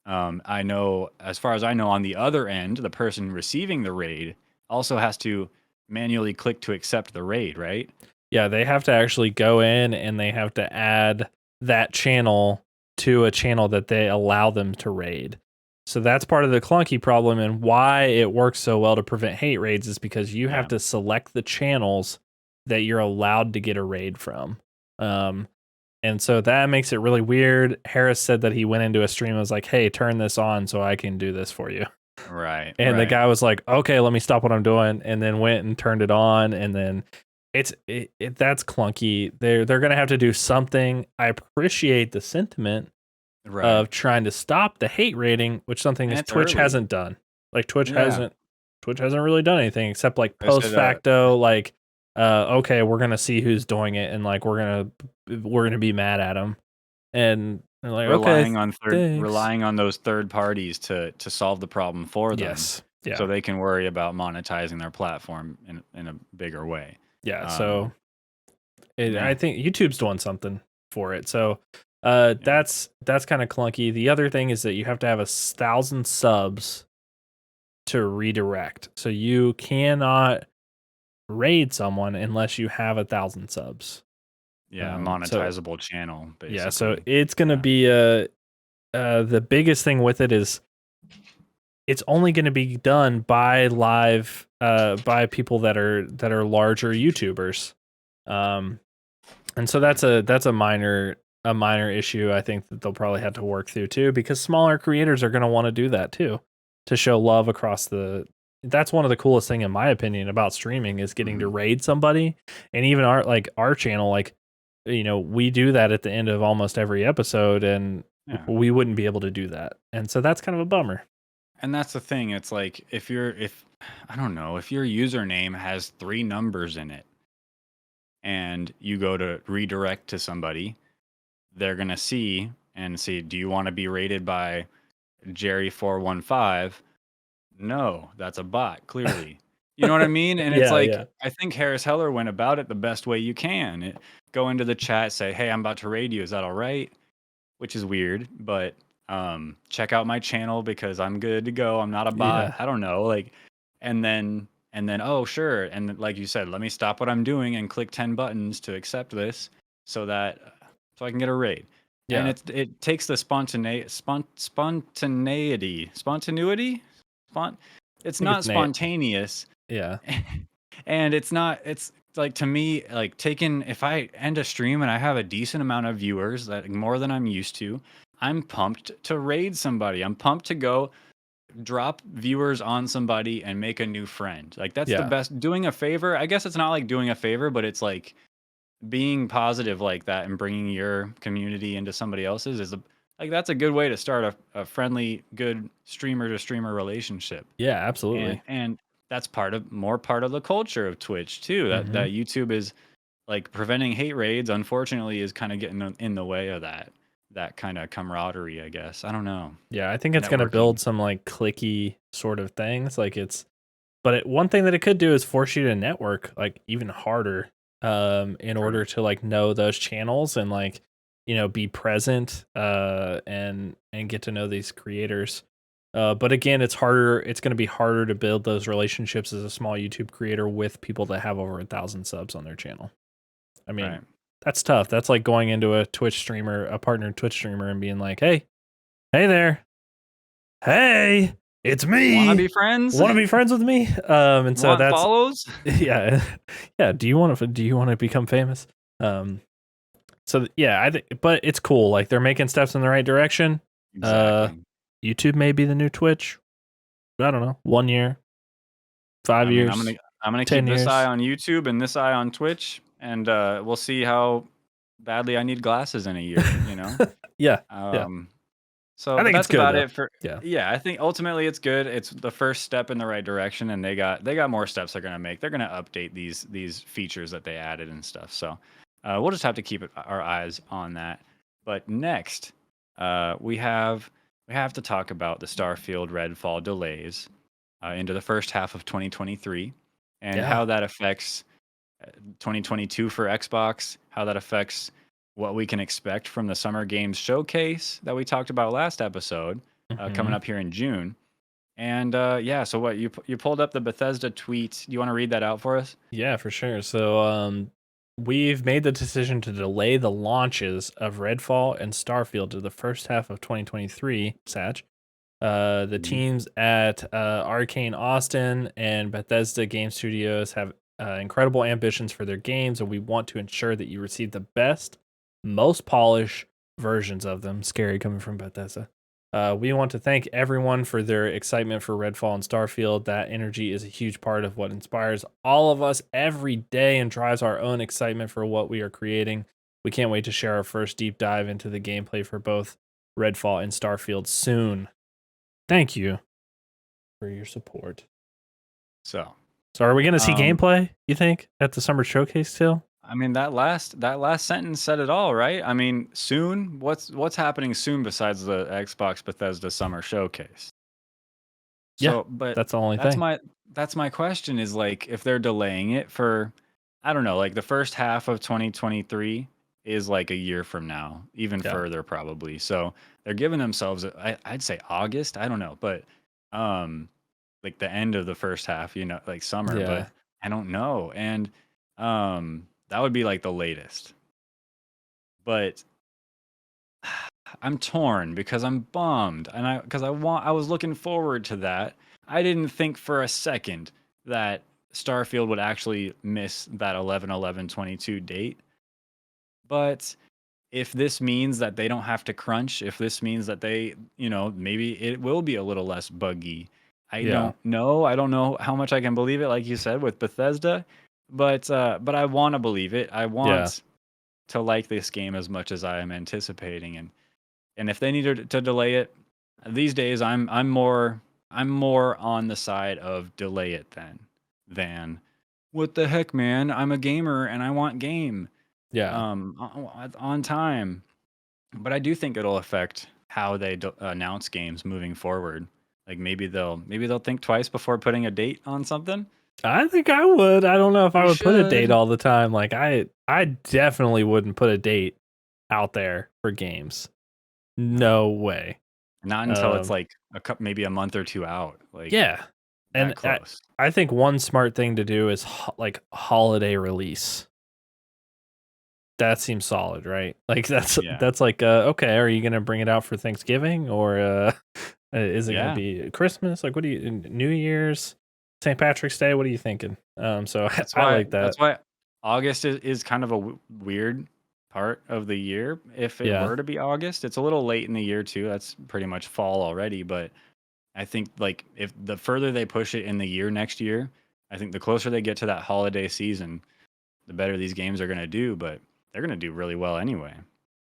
I know, as far as I know, on the other end, the person receiving the raid also has to manually click to accept the raid, right? Yeah, they have to actually go in and they have to add that channel to a channel that they allow them to raid. So that's part of the clunky problem and why it works so well to prevent hate raids is because you have Yeah. to select the channels that you're allowed to get a raid from. Um, and so that makes it really weird. Harris said that he went into a stream and was like, "Hey, turn this on so I can do this for you." Right. And the Right. guy was like, "Okay, let me stop what I'm doing," and then went and turned it on, and then that's clunky. They're gonna have to do something. I appreciate the sentiment Right. of trying to stop the hate rating, which something And is it's Twitch early. hasn't done. Like Yeah. Twitch hasn't really done anything except like They post said facto, like okay, we're gonna see who's doing it, and like we're gonna be mad at them, and they're like, okay, thanks. relying on those third parties to solve the problem for them, Yes, yeah, so they can worry about monetizing their platform in a bigger way. yeah. Um, So I man, think YouTube's doing something for it. So yeah, that's kind of clunky. The other thing is that you have to have 1,000 subs to redirect. So you cannot raid someone unless you have 1,000 subs. yeah, a So monetizable channel yeah, so basically. it's gonna Yeah, be the biggest thing with it is it's only going to be done by live by people that are larger YouTubers. Um, and so that's a minor issue I think that they'll probably have to work through too because smaller creators are going to want to do that too to show love across the that's one of the coolest thing in my opinion about streaming is getting to mhm, raid somebody and even our channel like we do that at the end of almost every episode and yeah. we wouldn't be able to do that. And so that's kind of a bummer. And that's the thing. It's like if I don't know if your username has 3 numbers in it, and you go to redirect to somebody, they're gonna see and see, do you want to be rated by Jerry415? No, that's a bot, clearly. You know what I mean? And it's Yeah, like, yeah. I think Harris Heller went about it the best way you can. Go into the chat, say, hey, I'm about to raid you. Is that all right? Which is weird, but check out my channel because I'm good to go. I'm not a bot. Yeah. I don't know. Like, and then and then oh sure, and like you said, let me stop what I'm doing and click 10 buttons to accept this so that so I can get a raid. And Yeah. it takes the spontaneity. It's I think not it's Nate. spontaneous. Yeah. And it's like to me like taking if I end a stream and I have a decent amount of viewers, that more than I'm used to, I'm pumped to raid somebody. I'm pumped to go drop viewers on somebody and make a new friend. Like that's the Yeah. best. Doing a favor, I guess it's not like doing a favor, but it's like being positive like that and bringing your community into somebody else's is like that's a good way to start a friendly, good streamer to streamer relationship. Yeah, And absolutely. that's part of the culture of Twitch too. That YouTube is like preventing hate raids. Unfortunately, is kind of getting in the way of that kind of camaraderie. I guess I don't know. Yeah, I think it's going to Networking. build some like clicky sort of things. Like one thing that it could do is force you to network like even harder in True. order to like know those channels and like, be present and get to know these creators. But again, it's harder. It's going to be harder to build those relationships as a small YouTube creator with people that have over 1,000 subs on their channel. I mean, Right. that's tough. That's like going into a partner Twitch streamer and being like, hey there. Hey, it's Want to me. be friends? Want to be friends with me? And so Want that's follows? yeah, yeah. Do you want to become famous? So yeah, I think, but it's cool. Like they're making steps in the right direction. Uh, Exactly. YouTube may be the new Twitch. I don't know. 1 year, I 5 mean, years, I'm gonna 10 keep this eye years. on YouTube and this eye on Twitch, and we'll see how badly I need glasses in a year. You know. Yeah, yeah. Um. So, I but think it's that's good about though. it for. Yeah, Yeah, I think ultimately it's good. It's the first step in the right direction, and they got more steps they're gonna make. They're gonna update these features that they added and stuff. So, we'll just have to keep our eyes on that. But next, we have to talk about the Starfield Redfall delays into the first half of 2023 and yeah. how that affects 2022 for Xbox, how that affects what we can expect from the Summer Games Showcase that we talked about last episode, coming hmm up here in June. And yeah, so what you pulled up the Bethesda tweets? Do you want to read that out for us? Yeah, for sure. So, we've made the decision to delay the launches of Redfall and Starfield to the first half of 2023, Sag. The Mhm. teams at Arcane Austin and Bethesda Game Studios have incredible ambitions for their games, and we want to ensure that you receive the best, most polished versions of them. Scary coming from Bethesda. We want to thank everyone for their excitement for Redfall and Starfield. That energy is a huge part of what inspires all of us every day and drives our own excitement for what we are creating. We can't wait to share our first deep dive into the gameplay for both Redfall and Starfield soon. Thank you for your support. So, So, are we going to see um, gameplay, you think, at the summer showcase still? I mean that last sentence said it all, right? I mean, soon. What's happening soon besides the Xbox Bethesda Summer Showcase? Yeah, So, but that's the only that's thing. my that's my question is like if they're delaying it for I don't know, like the first half of 2023 is like a year from now, even Yeah. further probably. So, they're giving themselves I'd say August, I don't know, but um like the end of the first half, like summer, but Yeah. I don't know. And that would be like the latest. But I'm torn because I'm bummed and I was looking forward to that. I didn't think for a second that Starfield would actually miss that 11/11/22 date. But if this means that they don't have to crunch, if this means that maybe it will be a little less buggy. I Yeah. don't know. I don't know how much I can believe it like you said with Bethesda, but I want to believe it. I Yeah. want to like this game as much as I am anticipating and if they needed to delay it, these days I'm more on the side of delay it than what the heck, man? I'm a gamer and I want game Yeah. on time. But I do think it'll affect how they announce games moving forward. Like maybe they'll think twice before putting a date on something. I think I would. I don't know if I You would put a date should. all the time. Like I definitely wouldn't put a date out there for games. No, No way. not until it's Um like maybe a month or two out. Like yeah. And that close. I think one smart thing to do is like holiday release. That seems solid, right? Like that's Yeah. like okay, are you gonna bring it out for Thanksgiving or is it gonna Yeah. be Christmas? Like what do you New Year's, St. Patrick's Day? What are you thinking? So That's I why like that. that's why August is kind of a weird part of the year. If it Yeah. were to be August, it's a little late in the year too. That's pretty much fall already, but I think like if the further they push it in the year next year, I think the closer they get to that holiday season, the better these games are going to do, but they're going to do really well anyway.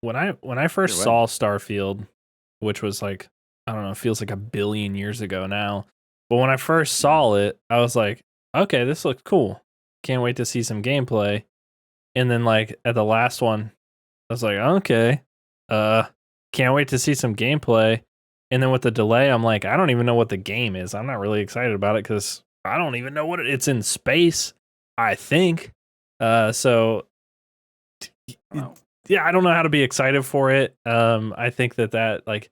When I first Either way. saw Starfield, which was like I don't know, feels like a billion years ago now. But when I first Yeah. saw it, I was like, okay, this looks cool. Can't wait to see some gameplay. And then like at the last one, I was like, okay, can't wait to see some gameplay. And then with the delay, I'm like, I don't even know what the game is. I'm not really excited about it because I don't even know what it's in space. I think. So Well, yeah, I don't know how to be excited for it. I think that like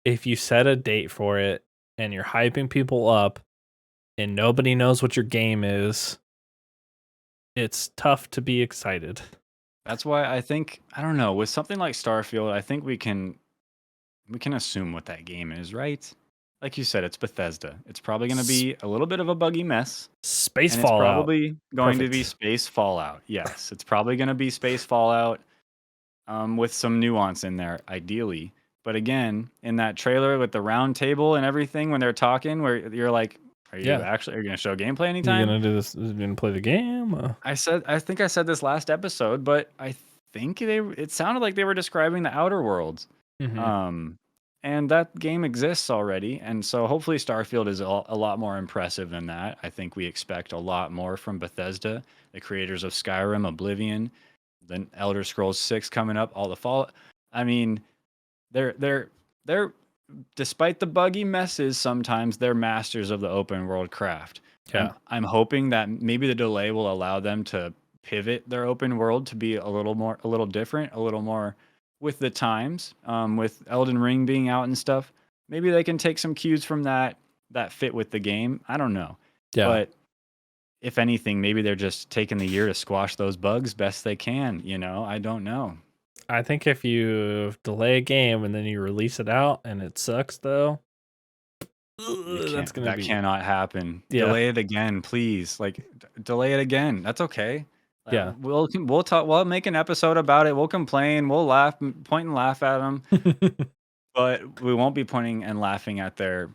if you set a date for it and you're hyping people up and nobody knows what your game is, it's tough to be excited. that's why I think I don't know, with something like Starfield, I think we can assume what that game is, right? Like you said, it's Bethesda. It's probably going to be a little bit of a buggy mess. Space And it's Fallout. probably going to be Perfect. space Fallout. Yes, it's probably going to be space Fallout with some nuance in there, ideally. But again, in that trailer with the round table and everything, when they're talking, where you're like, are you Yeah. going to show gameplay You anytime? gonna do this? You gonna play the game? I think I said this last episode, but I think it sounded like they were describing the Outer Worlds. Mhm. Um, and that game exists already, and so hopefully Starfield is a lot more impressive than that. I think we expect a lot more from Bethesda, the creators of Skyrim, Oblivion, then Elder Scrolls 6 coming up, all the fall. I mean, they're despite the buggy messes sometimes they're masters of the open world craft. Yeah. I'm hoping that maybe the delay will allow them to pivot their open world to be a little different, a little more with the times. With Elden Ring being out and stuff, maybe they can take some cues from that fit with the game. I don't know, Yeah. but if anything, maybe they're just taking the year to squash those bugs best they can. I don't know. I think if you delay a game and then you release it out and it sucks though, that's gonna That be cannot happen. yeah. Delay it again, please. Like delay it again. That's okay. Yeah. We'll talk. We'll make an episode about it. We'll complain. We'll laugh, point and laugh at them, but we won't be pointing and laughing at their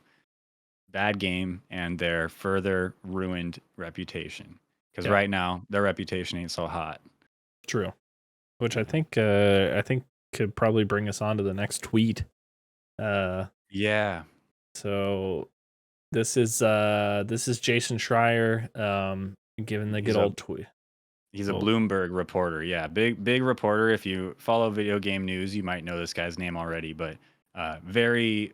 bad game and their further ruined reputation. Because Yeah. right now their reputation ain't so hot. True. Which Yeah. I think could probably bring us on to the next tweet. Yeah. So this is Jason Schreier giving the good old tweet. He's a Bloomberg reporter. Yeah, big reporter. If you follow video game news, you might know this guy's name already, but very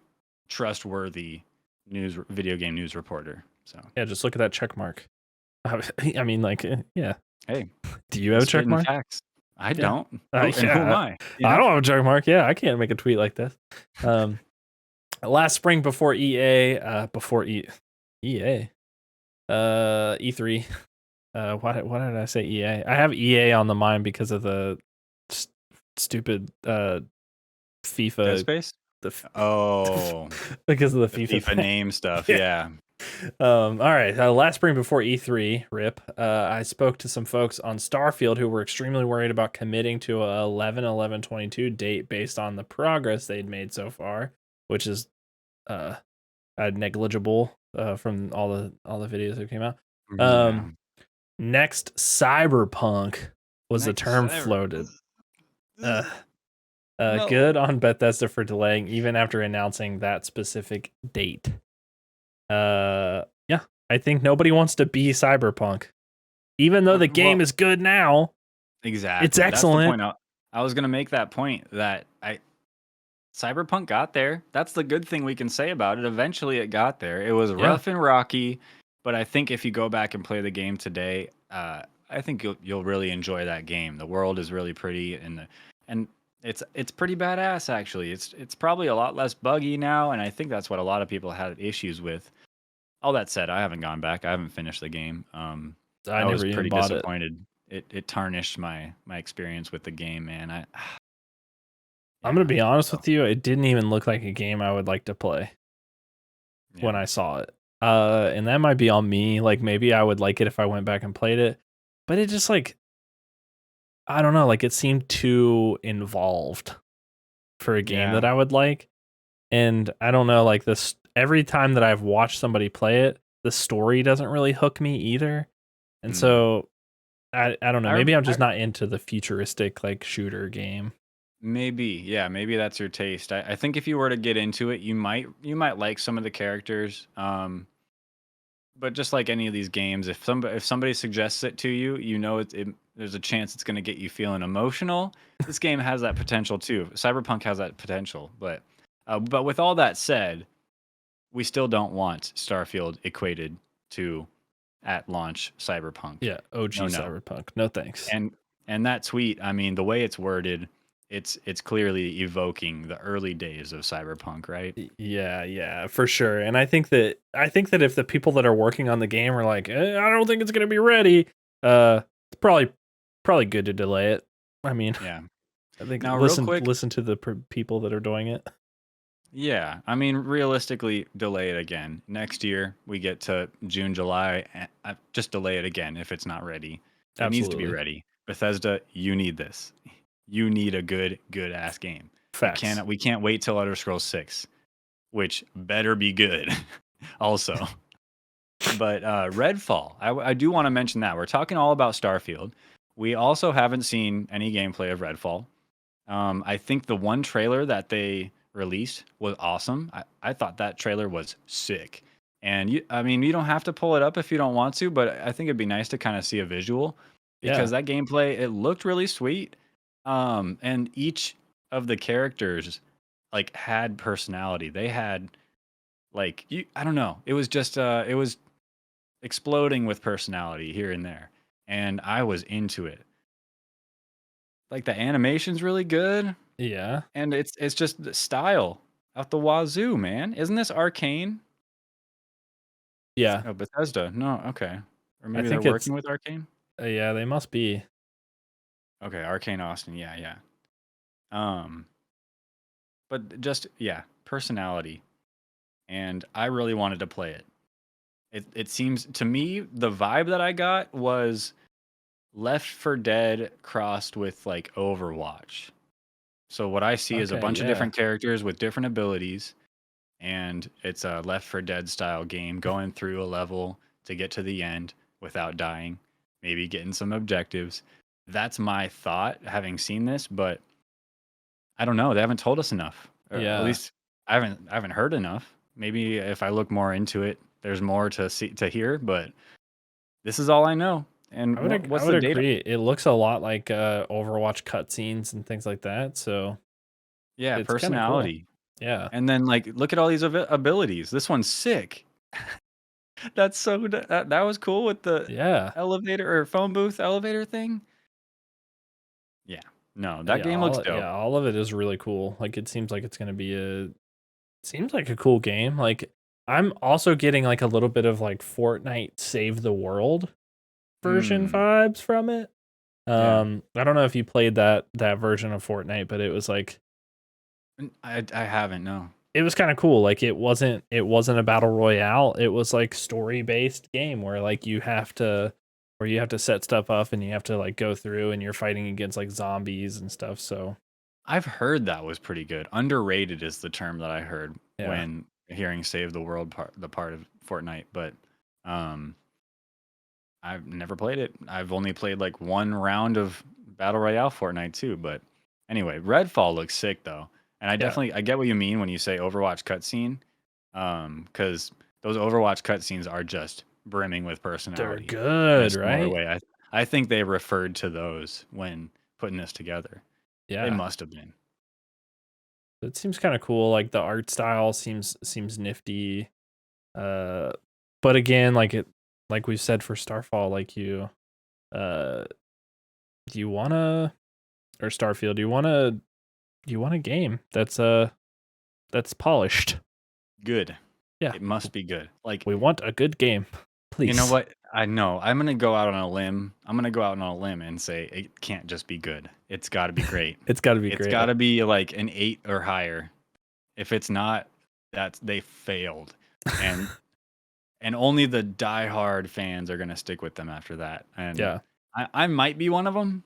trustworthy video game news reporter. So yeah, just look at that check mark. I mean, like, yeah. hey, Do you have a check mark? Facts. I don't. Yeah. Who am I? I don't have a check mark. Yeah, I can't make a tweet like this. Last spring before EA, EA, E3. Why did I say EA? I have EA on the mind because of the stupid FIFA. Dead Space? Because of the FIFA FIFA name stuff. Yeah. All right. Last spring before E3, RIP, I spoke to some folks on Starfield who were extremely worried about committing to a 11/11/22 date based on the progress they'd made so far, which is negligible from all the videos that came out. Yeah. Next Cyberpunk was the Next term Cyber- floated. No. Good on Bethesda for delaying even after announcing that specific date. Yeah, I think nobody wants to be Cyberpunk. Even though the game is good now. Exactly. It's excellent. That's the point. I was going to make that point that Cyberpunk got there. That's the good thing we can say about it. Eventually it got there. It was rough and rocky, but I think if you go back and play the game today, I think you'll really enjoy that game. The world is really pretty and it's pretty badass actually. It's probably a lot less buggy now, and I think that's what a lot of people had issues with. All that said, I haven't gone back. I haven't finished the game. I I was never even pretty bought it. disappointed. It tarnished my experience with the game, man. I'm gonna Yeah. be honest So with you, it didn't even look like a game I would like to play when yeah. I saw it. And that might be on me. Like maybe I would like it if I went back and played it, but it just like I don't know, like it seemed too involved for a game Yeah. that I would like. And I don't know, like this every time that I've watched somebody play it, the story doesn't really hook me either. And Mm. so I don't know, I, maybe rem- I'm I just not into the futuristic like shooter game. Maybe, yeah, maybe that's your taste. I think if you were to get into it, you might like some of the characters. But just like any of these games, if somebody suggests it to you, there's a chance it's going to get you feeling emotional. This game has that potential too. Cyberpunk has that potential, but with all that said, we still don't want Starfield equated to at launch Cyberpunk. Yeah, OG No, no. Cyberpunk. No thanks. And and that tweet, I mean, the way it's worded, it's clearly evoking the early days of Cyberpunk, right? Yeah, yeah, for sure. And I think that if the people that are working on the game are like, I don't think it's gonna be ready, it's probably good to delay it. I mean, Yeah. I think Now, real quick, listen to the people that are doing it. yeah, I mean, realistically, delay it again. Next year, we get to June, July. Just delay it again if it's not ready. It needs to be Absolutely, ready. Bethesda, you need this. You need a good ass game. facts. We can't wait till Elder Scrolls 6, which better be good. Also, but Redfall, I do want to mention that we're talking all about Starfield. We also haven't seen any gameplay of Redfall. I think the one trailer that they released was awesome. I thought that trailer was sick. And I mean, you don't have to pull it up if you don't want to, but I think it'd be nice to kind of see a visual because Yeah, that gameplay, it looked really sweet. And each of the characters like had personality. They had I don't know. It was just it was exploding with personality here and there. And I was into it. Like the animation's really good. yeah, And it's just the style out the wazoo, man. Isn't this Arcane? yeah. Oh, Bethesda. No, okay. Or I maybe they're think it's working with Arcane? yeah, they must be. Okay, Arcane Austin. Yeah, yeah. Um, but just yeah, personality. And I really wanted to play it. It seems to me the vibe that I got was Left for Dead crossed with like Overwatch. So what I see is a Okay, bunch of yeah, different characters with different abilities, and it's a Left for Dead style game going through a level to get to the end without dying, maybe getting some objectives. That's my thought having seen this, but I don't know. They haven't told us enough. Or at yeah. least I haven't heard enough. Maybe if I look more into it, there's more to hear, but this is all I know. And I what's would the data? agree. It looks a lot like Overwatch cutscenes and things like that. So Yeah, it's kind of cool. personality. Yeah, And then like look at all these abilities. This one's sick. That's that was cool with the yeah, elevator or phone booth elevator thing. Yeah. No, that game looks dope. all of it is really cool. Like it seems like it's gonna be seems like a cool game. Like I'm also getting like a little bit of like Fortnite Save the World version Mm, vibes from it. yeah. I don't know if you played that version of Fortnite, but it was like I haven't, no. it was kind of cool. Like it wasn't a battle royale. It was like story based game where like you have to set stuff up and you have to like go through and you're fighting against like zombies and stuff. So I've heard that was pretty good. Underrated is the term that I heard yeah, when hearing Save the World the part of Fortnite, but um I've never played it. I've only played like one round of Battle Royale Fortnite too, but anyway, Redfall looks sick though. And yeah, I get what you mean when you say Overwatch cutscene. Cuz those Overwatch cutscenes are just brimming with they're personality in a good, similar right? way. I think they referred to those when putting this together. They Yeah, must have been. it seems kind of cool. Like the art style seems nifty. Uh, but again, like we said for Starfall, like uh do you wanna or Starfield, do you want a game that's polished. Good. Yeah. It must be good. Like, We want a good game. Please. you know what? I know. I'm gonna go out on a limb. I'm gonna go out on a limb and say it can't just be good. It's got to be great. It's got to be It's great. got to be like an 8 or higher. If it's not, they failed. And and only the diehard fans are gonna stick with them after that. And Yeah. I might be one of them.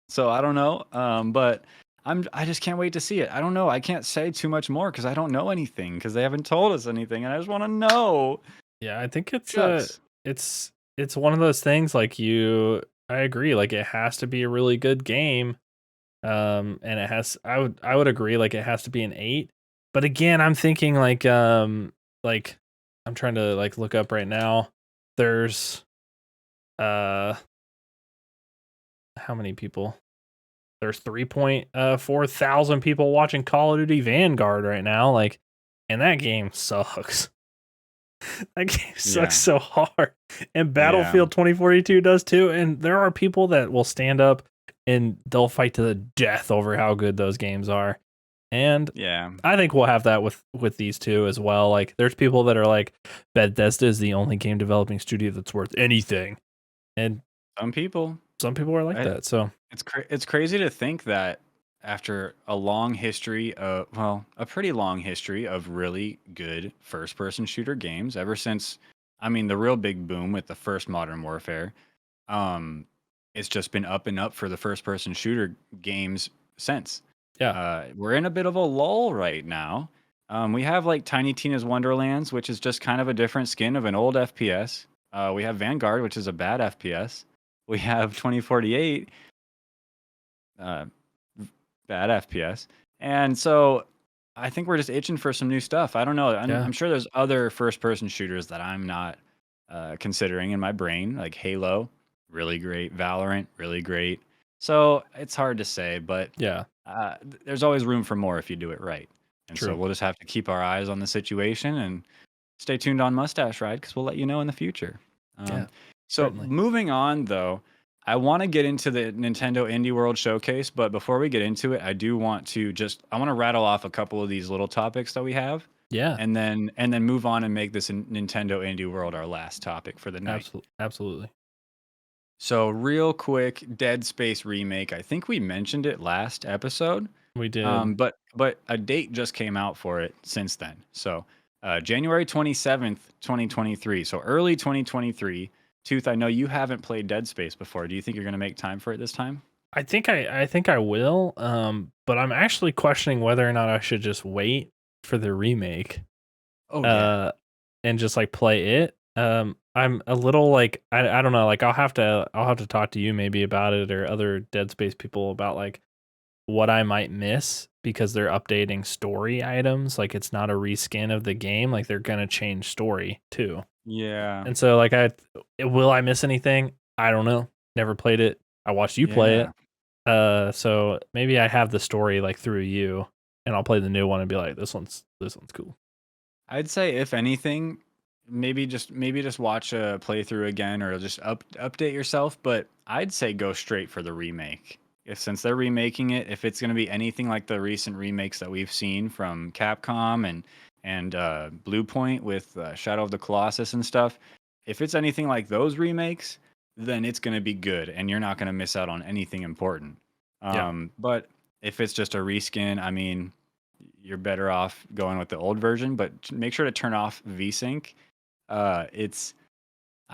So I don't know. But I just can't wait to see it. I don't know. I can't say too much more because I don't know anything because they haven't told us anything, and I just want to know. Yeah, I think it's Shucks. it's one of those things like I agree, like it has to be a really good game. And it has I would agree like it has to be an 8. But again, I'm thinking like I'm trying to like look up right now. There's how many people? There's 3.4 thousand people watching Call of Duty Vanguard right now, like, and that game sucks. That game sucks so hard. And Battlefield 2042 does too. And there are people that will stand up and they'll fight to the death over how good those games are. And I think we'll have that with these two as well. Like there's people that are like, Bethesda is the only game developing studio that's worth anything. And some people are like that. So it's crazy to think that after a long history of, well, a pretty long history of really good first-person shooter games, ever since, I mean, the real big boom with the first Modern Warfare, it's just been up and up for the first-person shooter games since. Yeah. We're in a bit of a lull right now. We have like Tiny Tina's Wonderlands, which is just kind of a different skin of an old FPS. We have Vanguard, which is a bad FPS. We have 2048, bad FPS. And so I think we're just itching for some new stuff. I don't know. I'm sure there's other first-person shooters that I'm not considering in my brain, like Halo, really great. Valorant, really great. So it's hard to say, but there's always room for more if you do it right. And so we'll just have to keep our eyes on the situation and stay tuned on Mustache Ride because we'll let you know in the future. So certainly. Moving on, though, I want to get into the Nintendo Indie World Showcase, but before we get into it, I do want to I want to rattle off a couple of these little topics that we have. Yeah. And then move on and make this Nintendo Indie World our last topic for the night. Absolutely. So real quick, Dead Space remake. I think we mentioned it last episode. We did. But a date just came out for it since then. So January 27th, 2023. So early 2023. Tooth, I know you haven't played Dead Space before. Do you think you're going to make time for it this time? I think I will. But I'm actually questioning whether or not I should just wait for the remake. And just like play it. I'm a little like I don't know, like I'll have to talk to you maybe about it or other Dead Space people about like what I might miss because they're updating story items. Like it's not a reskin of the game, like they're gonna change story too. Yeah. And so like will I miss anything? I don't know. Never played it. I watched you play it. So maybe I have the story like through you and I'll play the new one and be like, this one's cool. I'd say if anything, maybe just watch a playthrough again or just update yourself, but I'd say go straight for the remake. Since they're remaking it, if it's going to be anything like the recent remakes that we've seen from Capcom and Bluepoint with Shadow of the Colossus and stuff, if it's anything like those remakes, then it's going to be good and you're not going to miss out on anything important. But if it's just a reskin, I mean, you're better off going with the old version, but make sure to turn off VSync.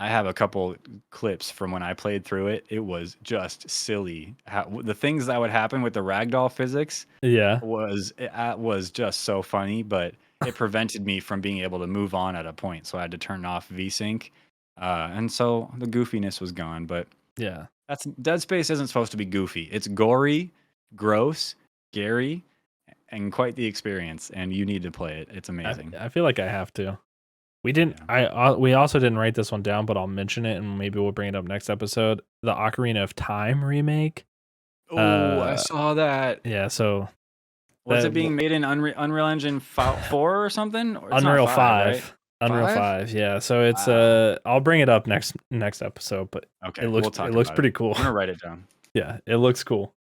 I have a couple clips from when I played through it. It was just silly. The things that would happen with the ragdoll physics was just so funny, but it prevented me from being able to move on at a point. So I had to turn off VSync. And so the goofiness was gone. But that's Dead Space isn't supposed to be goofy. It's gory, gross, scary, and quite the experience. And you need to play it. It's amazing. I feel like I have to. We didn't. We also didn't write this one down, but I'll mention it, and maybe we'll bring it up next episode. The Ocarina of Time remake. Oh, I saw that. Yeah. So was it being made in Unreal Engine 4 or something? Or Unreal 5. Right? Unreal 5. Yeah. So it's I'll bring it up next episode, but okay, it looks pretty cool. I'm gonna write it down. Yeah, it looks cool.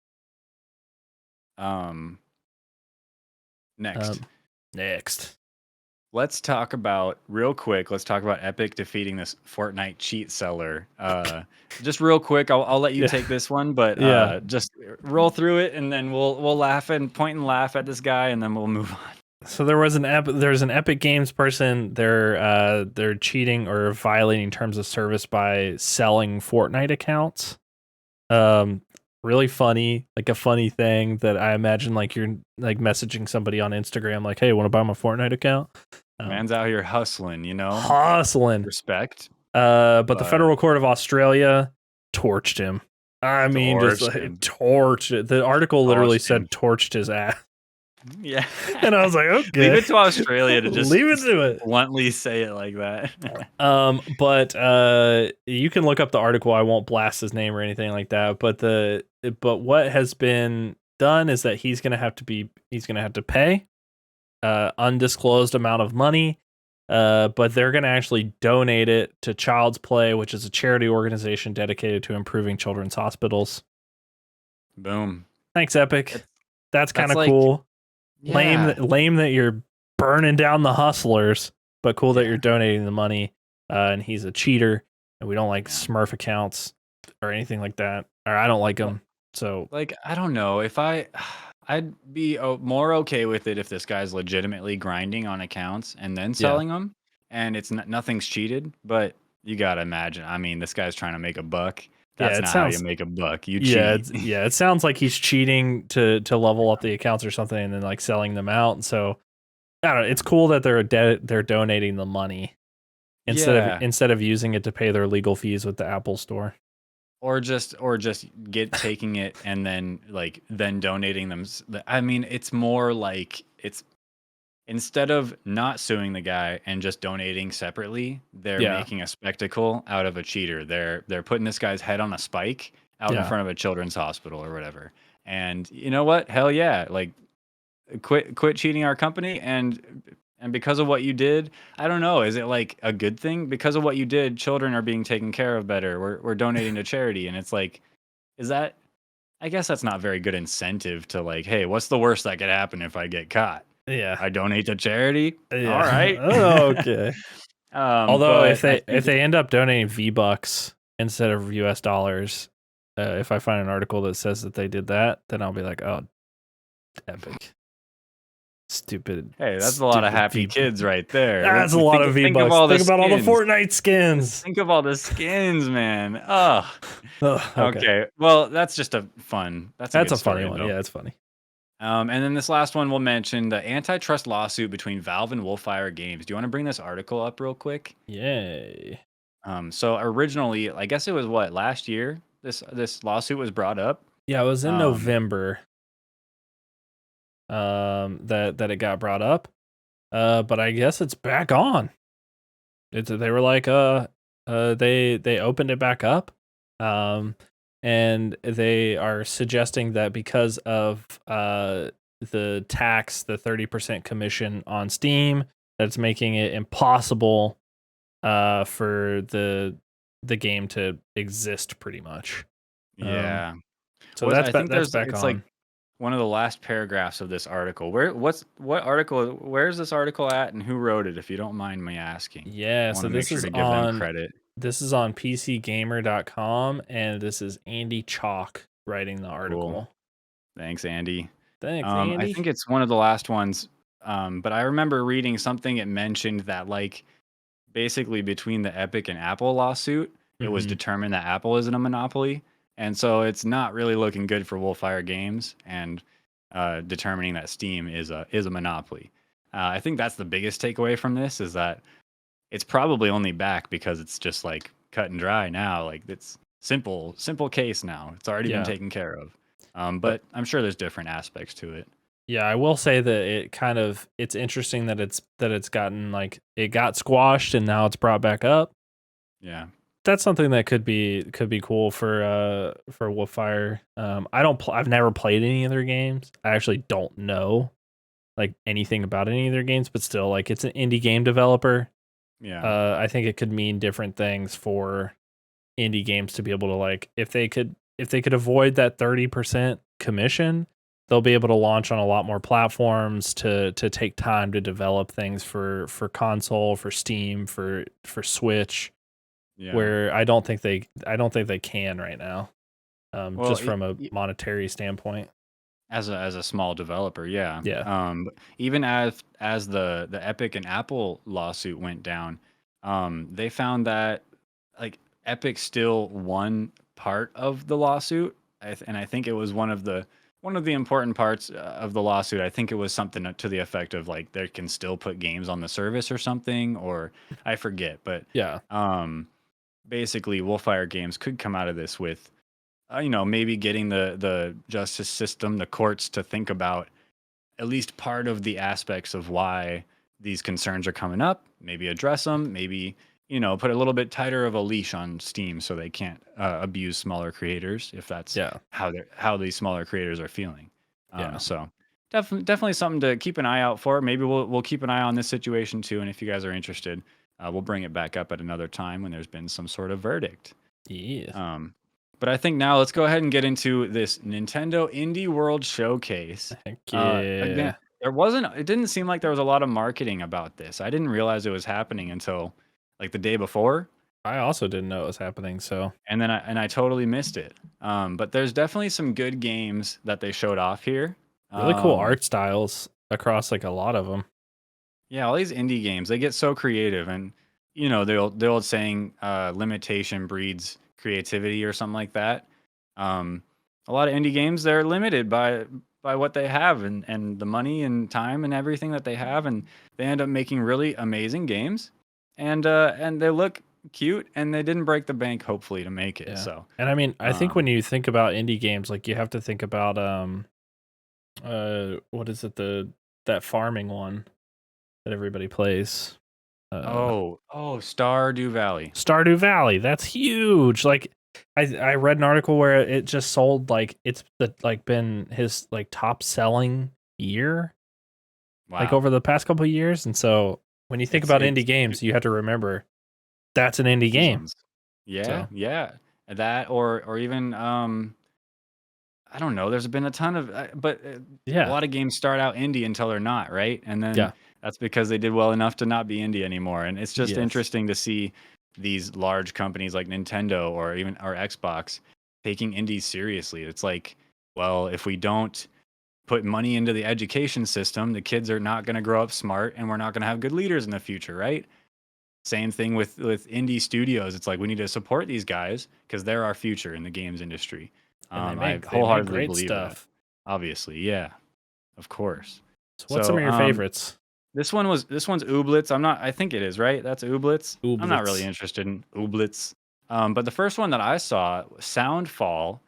Next. let's talk about real quick. Let's talk about Epic defeating this Fortnite cheat seller. Just real quick, I'll let you Yeah. take this one, but Yeah. just roll through it, and then we'll laugh and point and laugh at this guy, and then we'll move on. So there's an Epic Games person. They're cheating or violating terms of service by selling Fortnite accounts. Really funny, like a funny thing that I imagine like you're like messaging somebody on Instagram like, "Hey, want to buy my Fortnite account?" Man's out here hustling, Hustling. Respect. But the But Federal Court of Australia torched him. I mean, just torched like him. torched it. The article literally Torched him. said torched his ass. Yeah. And I was like, okay. Leave it to Australia to just leave it to it. bluntly say it like that. But you can look up the article. I won't blast his name or anything like that. But what has been done is that he's gonna have to pay undisclosed amount of money. But they're gonna actually donate it to Child's Play, which is a charity organization dedicated to improving children's hospitals. Boom. Thanks, Epic. That's kind of like- cool. Yeah. Lame that you're burning down the hustlers, but cool that you're donating the money. And he's a cheater, and we don't like Smurf accounts or anything like that. Or I don't like them. So Like, I don't know if I'd be more okay with it if this guy's legitimately grinding on accounts and then selling them, and it's nothing's cheated. But you gotta imagine. I mean, this guy's trying to make a buck. That's not how you make a buck. You cheat. It sounds like he's cheating to level up the accounts or something, and then like selling them out. And so I don't know. It's cool that they're donating the money instead of using it to pay their legal fees with the Apple Store. Or just taking it and then donating them. I mean, it's more like it's instead of not suing the guy and just donating separately, they're making a spectacle out of a cheater. They're putting this guy's head on a spike out in front of a children's hospital or whatever. And you know what? Hell yeah! Like quit cheating our company and because of what you did, I don't know, is it like a good thing? Because of what you did, children are being taken care of better. We're donating to charity, and it's like, is that? I guess that's not very good incentive to like, hey, what's the worst that could happen if I get caught? Yeah, I donate to charity. Yeah. All right. Oh, okay. Although if they end up donating V-Bucks instead of US dollars, if I find an article that says that they did that, then I'll be like, oh, Epic. Stupid. Hey, that's a lot of happy kids right there. That's a lot of V-Bucks. Think about all the Fortnite skins. Think of all the skins, man. Oh. Okay. Well, that's just a fun. That's a funny one. Yeah, it's funny. And then this last one we'll mention, the antitrust lawsuit between Valve and Wolfire Games. Do you want to bring this article up real quick? Yay. So originally, I guess it was last year this lawsuit was brought up. Yeah, it was in November. That it got brought up. But I guess it's back on. They were like they opened it back up. And they are suggesting that because of the tax, the 30% commission on Steam, that's making it impossible for the game to exist pretty much. Yeah. So that's back on. Like one of the last paragraphs of this article. Where's this article at and who wrote it, if you don't mind me asking? Yeah, so this is give them credit. This is on PCGamer.com, and this is Andy Chalk writing the article. Cool. Thanks, Andy. Thanks, Andy. I think it's one of the last ones, but I remember reading something. It mentioned that like basically between the Epic and Apple lawsuit, it was determined that Apple isn't a monopoly, and so it's not really looking good for Wolfire Games and determining that Steam is a monopoly. I think that's the biggest takeaway from this, is that it's probably only back because it's just like cut and dry now. Like it's simple case now. It's already been taken care of. But I'm sure there's different aspects to it. Yeah, I will say that it's interesting that it's gotten like it got squashed and now it's brought back up. Yeah. That's something that could be cool for Wolfire. I've never played any of their games. I actually don't know like anything about any of their games, but still, like, it's an indie game developer. Yeah. I think it could mean different things for indie games to be able to, like, if they could avoid that 30% commission, they'll be able to launch on a lot more platforms to take time to develop things for console, for Steam, for Switch, Yeah. where I don't think they can right now. Well, Just from a monetary standpoint. as a small developer, yeah. Yeah. But even as the Epic and Apple lawsuit went down, they found that like Epic still won part of the lawsuit, and I think it was one of the important parts of the lawsuit. I think it was something to the effect of like they can still put games on the service or something, or I forget. But Yeah. basically, Wolfire Games could come out of this with maybe getting the justice system, the courts to think about at least part of the aspects of why these concerns are coming up, maybe address them, maybe, put a little bit tighter of a leash on Steam so they can't abuse smaller creators if that's Yeah. how these smaller creators are feeling. Yeah. So definitely something to keep an eye out for. Maybe we'll keep an eye on this situation too. And if you guys are interested, we'll bring it back up at another time when there's been some sort of verdict. Yeah. But I think now let's go ahead and get into this Nintendo Indie World Showcase. Heck Again, yeah. it didn't seem like there was a lot of marketing about this. I didn't realize it was happening until like the day before. I also didn't know it was happening, so And then I totally missed it. But there's definitely some good games that they showed off here. really cool Um, art styles across like a lot of them. Yeah, all these indie games, they get so creative, and the old saying, limitation breeds creativity or something like that. Um, a lot of indie games, they're limited by what they have and the money and time and everything that they have, and they end up making really amazing games, and they look cute, and they didn't break the bank, hopefully, to make it. Yeah. So, And I mean, I think when um, you think about indie games, like you have to think about what is it, that farming one that everybody plays? Stardew Valley. Stardew Valley. That's huge. Like I read an article where it just sold like it's been his like top selling year like Wow. over the past couple of years. And so when you think It's about it's indie games, you have to remember that's an indie these game. ones. Yeah, So yeah. That or even I don't know. There's been a ton of, but a yeah, lot of games start out indie until they're not, right? And then yeah, that's because they did well enough to not be indie anymore. And it's just yes, interesting to see these large companies like Nintendo or Xbox taking indies seriously. It's like, well, if we don't put money into the education system, the kids are not going to grow up smart, and we're not going to have good leaders in the future, right? Same thing with indie studios. It's like we need to support these guys because they're our future in the games industry. and I they make wholeheartedly great believe that. stuff. Obviously, yeah, of course. So what's some So of your favorites? this one's Ooblets. I'm not. I think it is right. That's Ooblets. I'm not really Ooblets. interested in Ooblets. But the first one that I saw, Soundfall.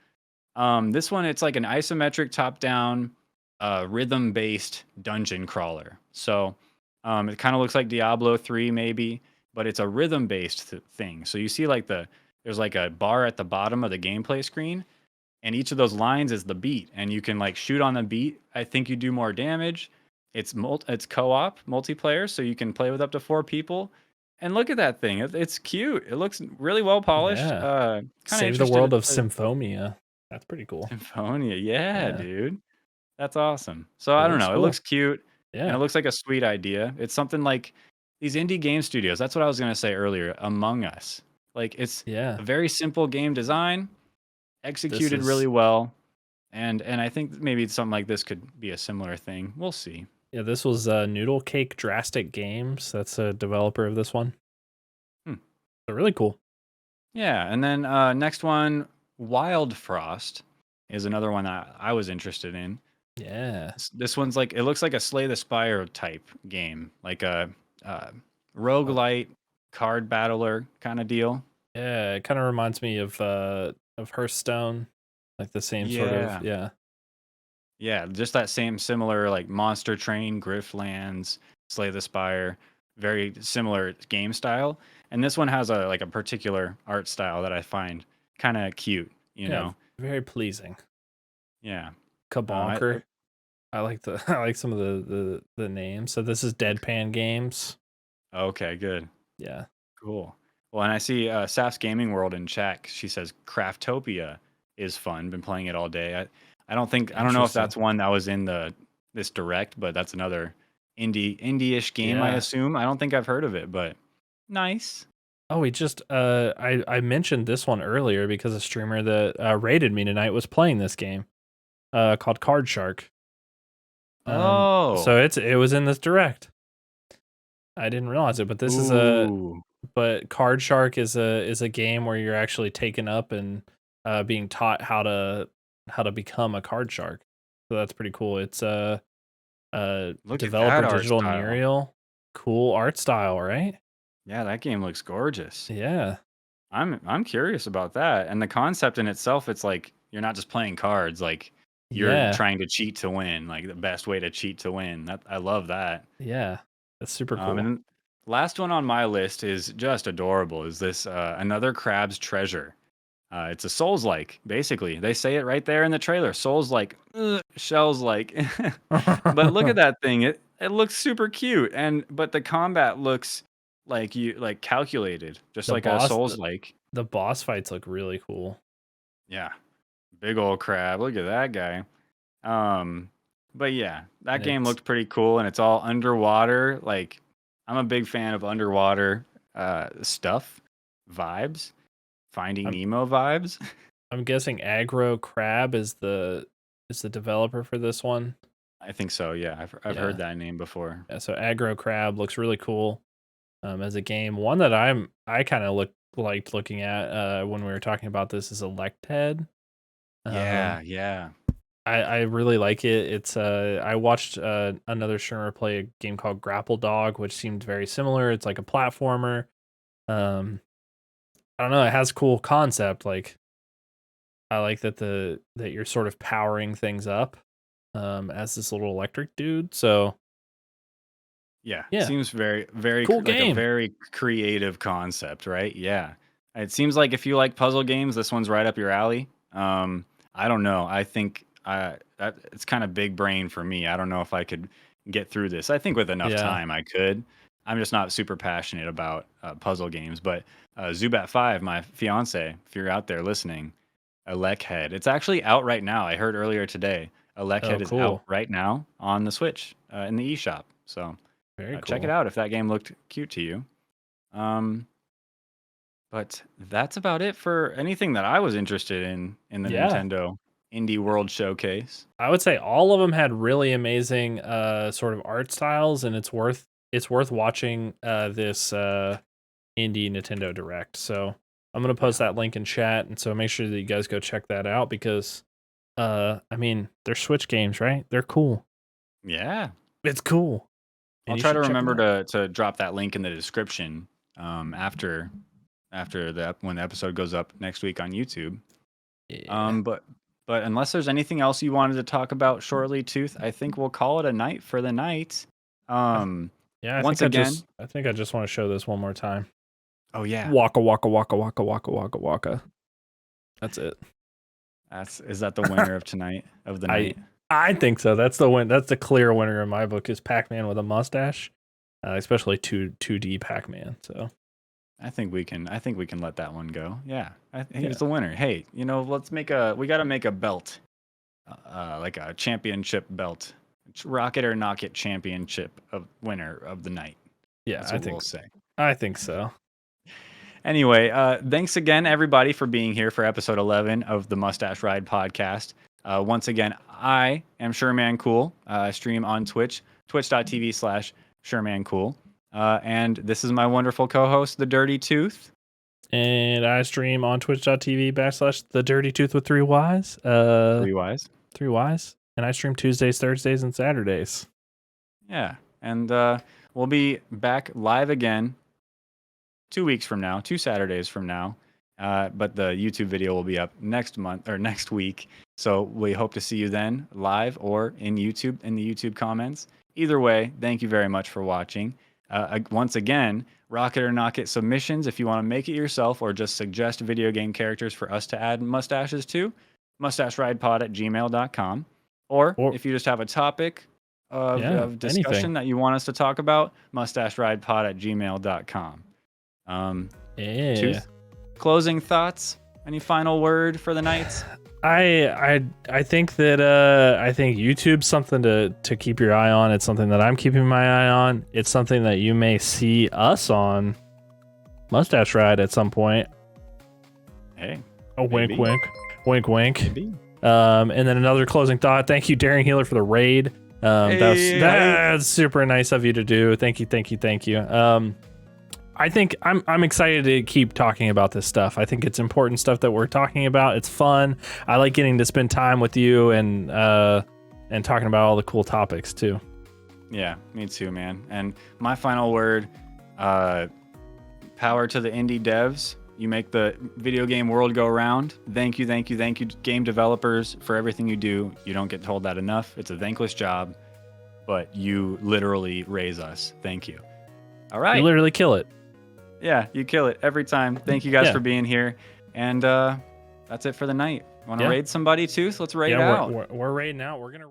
This one, it's like an isometric top-down, rhythm-based dungeon crawler. So, it kind of looks like Diablo 3 maybe, but it's a rhythm-based thing. So you see like there's like a bar at the bottom of the gameplay screen, and each of those lines is the beat, and you can like shoot on the beat. I think you do more damage. It's co-op multiplayer, so you can play with up to 4 people. And look at that thing. It's cute. It looks really well polished. Yeah. Kind of Save the interested world of to Symphonia. That's pretty cool. Symphonia. Yeah, Yeah. dude. That's awesome. So It I don't looks know. It cool. looks cute, and Yeah. it looks like a sweet idea. It's something like these indie game studios. That's what I was gonna say earlier. Among Us. Like it's Yeah. a very simple game design, This executed is really well, and I think maybe something like this could be a similar thing. We'll see. Yeah, this was Noodle Cake Drastic Games. That's a developer of this one. Hmm. So really cool. Yeah, and then next one, Wild Frost, is another one that I was interested in. Yeah. This one's like it looks like a Slay the Spire type game, like a Oh, roguelite card battler kind of deal. yeah, it kind of reminds me of Hearthstone, like the same sort of, Yeah, yeah. yeah, just that same similar like Monster Train, Griftlands, Slay the Spire, very similar game style. And this one has a particular art style that I find kind of cute. Yeah, very pleasing. Yeah. Kabonker. I like the I like some of the names. So this is Deadpan Games. Okay, good. Yeah. Cool. Well, and I see Saf's Gaming World in chat. She says Craftopia is fun. Been playing it all day. I don't know if that's one that was in this direct, but that's another indie-ish game, I Yeah. assume. I don't think I've heard of it, but nice. Oh, we just I mentioned this one earlier because a streamer that raided me tonight was playing this game called Card Shark. Oh. So it was in this direct. I didn't realize it, but this is Ooh. but Card Shark is a game where you're actually taken up and being taught how to become a card shark. So that's pretty cool. It's Look at developer that art digital style. Nereal. Cool art style, right? Yeah, that game looks gorgeous. Yeah. I'm curious about that. And the concept in itself, it's like you're not just playing cards, like you're Yeah. trying to cheat to win, like the best way to cheat to win. That I love that. Yeah. That's super cool. And then last one on my list is just adorable. Is this another Crab's Treasure? It's a Souls-like, basically. They say it right there in the trailer. Souls-like, shells-like. But look at that thing. It looks super cute, but the combat looks like calculated, just The like a boss Souls-like. the boss fights look really cool. Yeah, big old crab. Look at that guy. But yeah, that And game it's looked pretty cool, and it's all underwater. Like, I'm a big fan of underwater stuff, vibes, Finding I'm Nemo vibes. I'm guessing Aggro Crab is the developer for this one. I think so. Yeah, I've Yeah. heard that name before. Yeah, so Aggro Crab looks really cool as a game. One that I kind of liked looking at when we were talking about this is Electhead. Yeah, yeah. I really like it. It's I watched another streamer play a game called Grapple Dog, which seemed very similar. It's like a platformer. Um, I don't know. It has cool concept. Like I like that you're sort of powering things up as this little electric dude. So Yeah, yeah, seems very, very cool like a game. very creative concept, right? Yeah, it seems like if you like puzzle games, this one's right up your alley. I don't know. I think that it's kind of big brain for me. I don't know if I could get through this. I think with enough Yeah. time, I could. I'm just not super passionate about puzzle games. But Zubat5, my fiance, if you're out there listening, Electhead. It's actually out right now. I heard earlier today. Electhead Oh, is out cool. right now on the Switch in the eShop. So. Very cool. Check it out if that game looked cute to you. But that's about it for anything that I was interested in the Nintendo Indie World Showcase. I would say all of them had really amazing sort of art styles, and it's worth watching this indie Nintendo Direct. So I'm gonna post that link in chat, and so make sure that you guys go check that out because I mean they're Switch games, right? They're cool. Yeah. It's cool. I'll try to remember to drop that link in the description after when the episode goes up next week on YouTube. Yeah. But unless there's anything else you wanted to talk about shortly, Tooth, I think we'll call it a night for the night. Yeah, once again, I think I just want to show this one more time. Oh yeah. Waka waka waka waka waka waka waka. That's it. Is that the winner of tonight of the night? I think so. That's the win. That's the clear winner in my book is Pac-Man with a mustache, especially 2D Pac-Man. So I think we can let that one go. Yeah, he's the winner. Hey, we got to make a belt, like a championship belt, Rock It or Knock It championship of winner of the night. Yeah, that's what we'll say. I think so. Anyway, thanks again, everybody, for being here for episode 11 of the Mustache Ride podcast. Once again, I am SuremanCool. I stream on Twitch, twitch.tv/SuremanCool. And this is my wonderful co-host, The Dirty Tooth. And I stream on twitch.tv/The Dirty Tooth with 3 Ys. 3 Ys. 3 Ys. And I stream Tuesdays, Thursdays, and Saturdays. Yeah. And we'll be back live again 2 weeks from now, 2 Saturdays from now. But the YouTube video will be up next week. So we hope to see you then live or in the YouTube comments. Either way, thank you very much for watching. Once again, Rock It or Knock It submissions if you want to make it yourself or just suggest video game characters for us to add mustaches to, mustacheridepod@gmail.com. Or if you just have a topic of discussion that you want us to talk about, mustacheridepod@gmail.com. Yeah. Closing thoughts? Any final word for the night? I think that I think YouTube's something to keep your eye on. It's something that I'm keeping my eye on. It's something that you may see us on Mustache Ride at some point. Hey. A wink, wink, wink, wink. Maybe. And then another closing thought. Thank you, Daring Healer, for the raid. That's super nice of you to do. Thank you. I think I'm excited to keep talking about this stuff. I think it's important stuff that we're talking about. It's fun. I like getting to spend time with you and talking about all the cool topics too. Yeah, me too, man. And my final word, power to the indie devs. You make the video game world go round. Thank you, game developers, for everything you do. You don't get told that enough. It's a thankless job, but you literally raise us. Thank you. All right. You literally kill it. Yeah, you kill it every time. Thank you guys for being here. And that's it for the night. Want to raid somebody too? So let's raid out. We're raiding out. We're going to...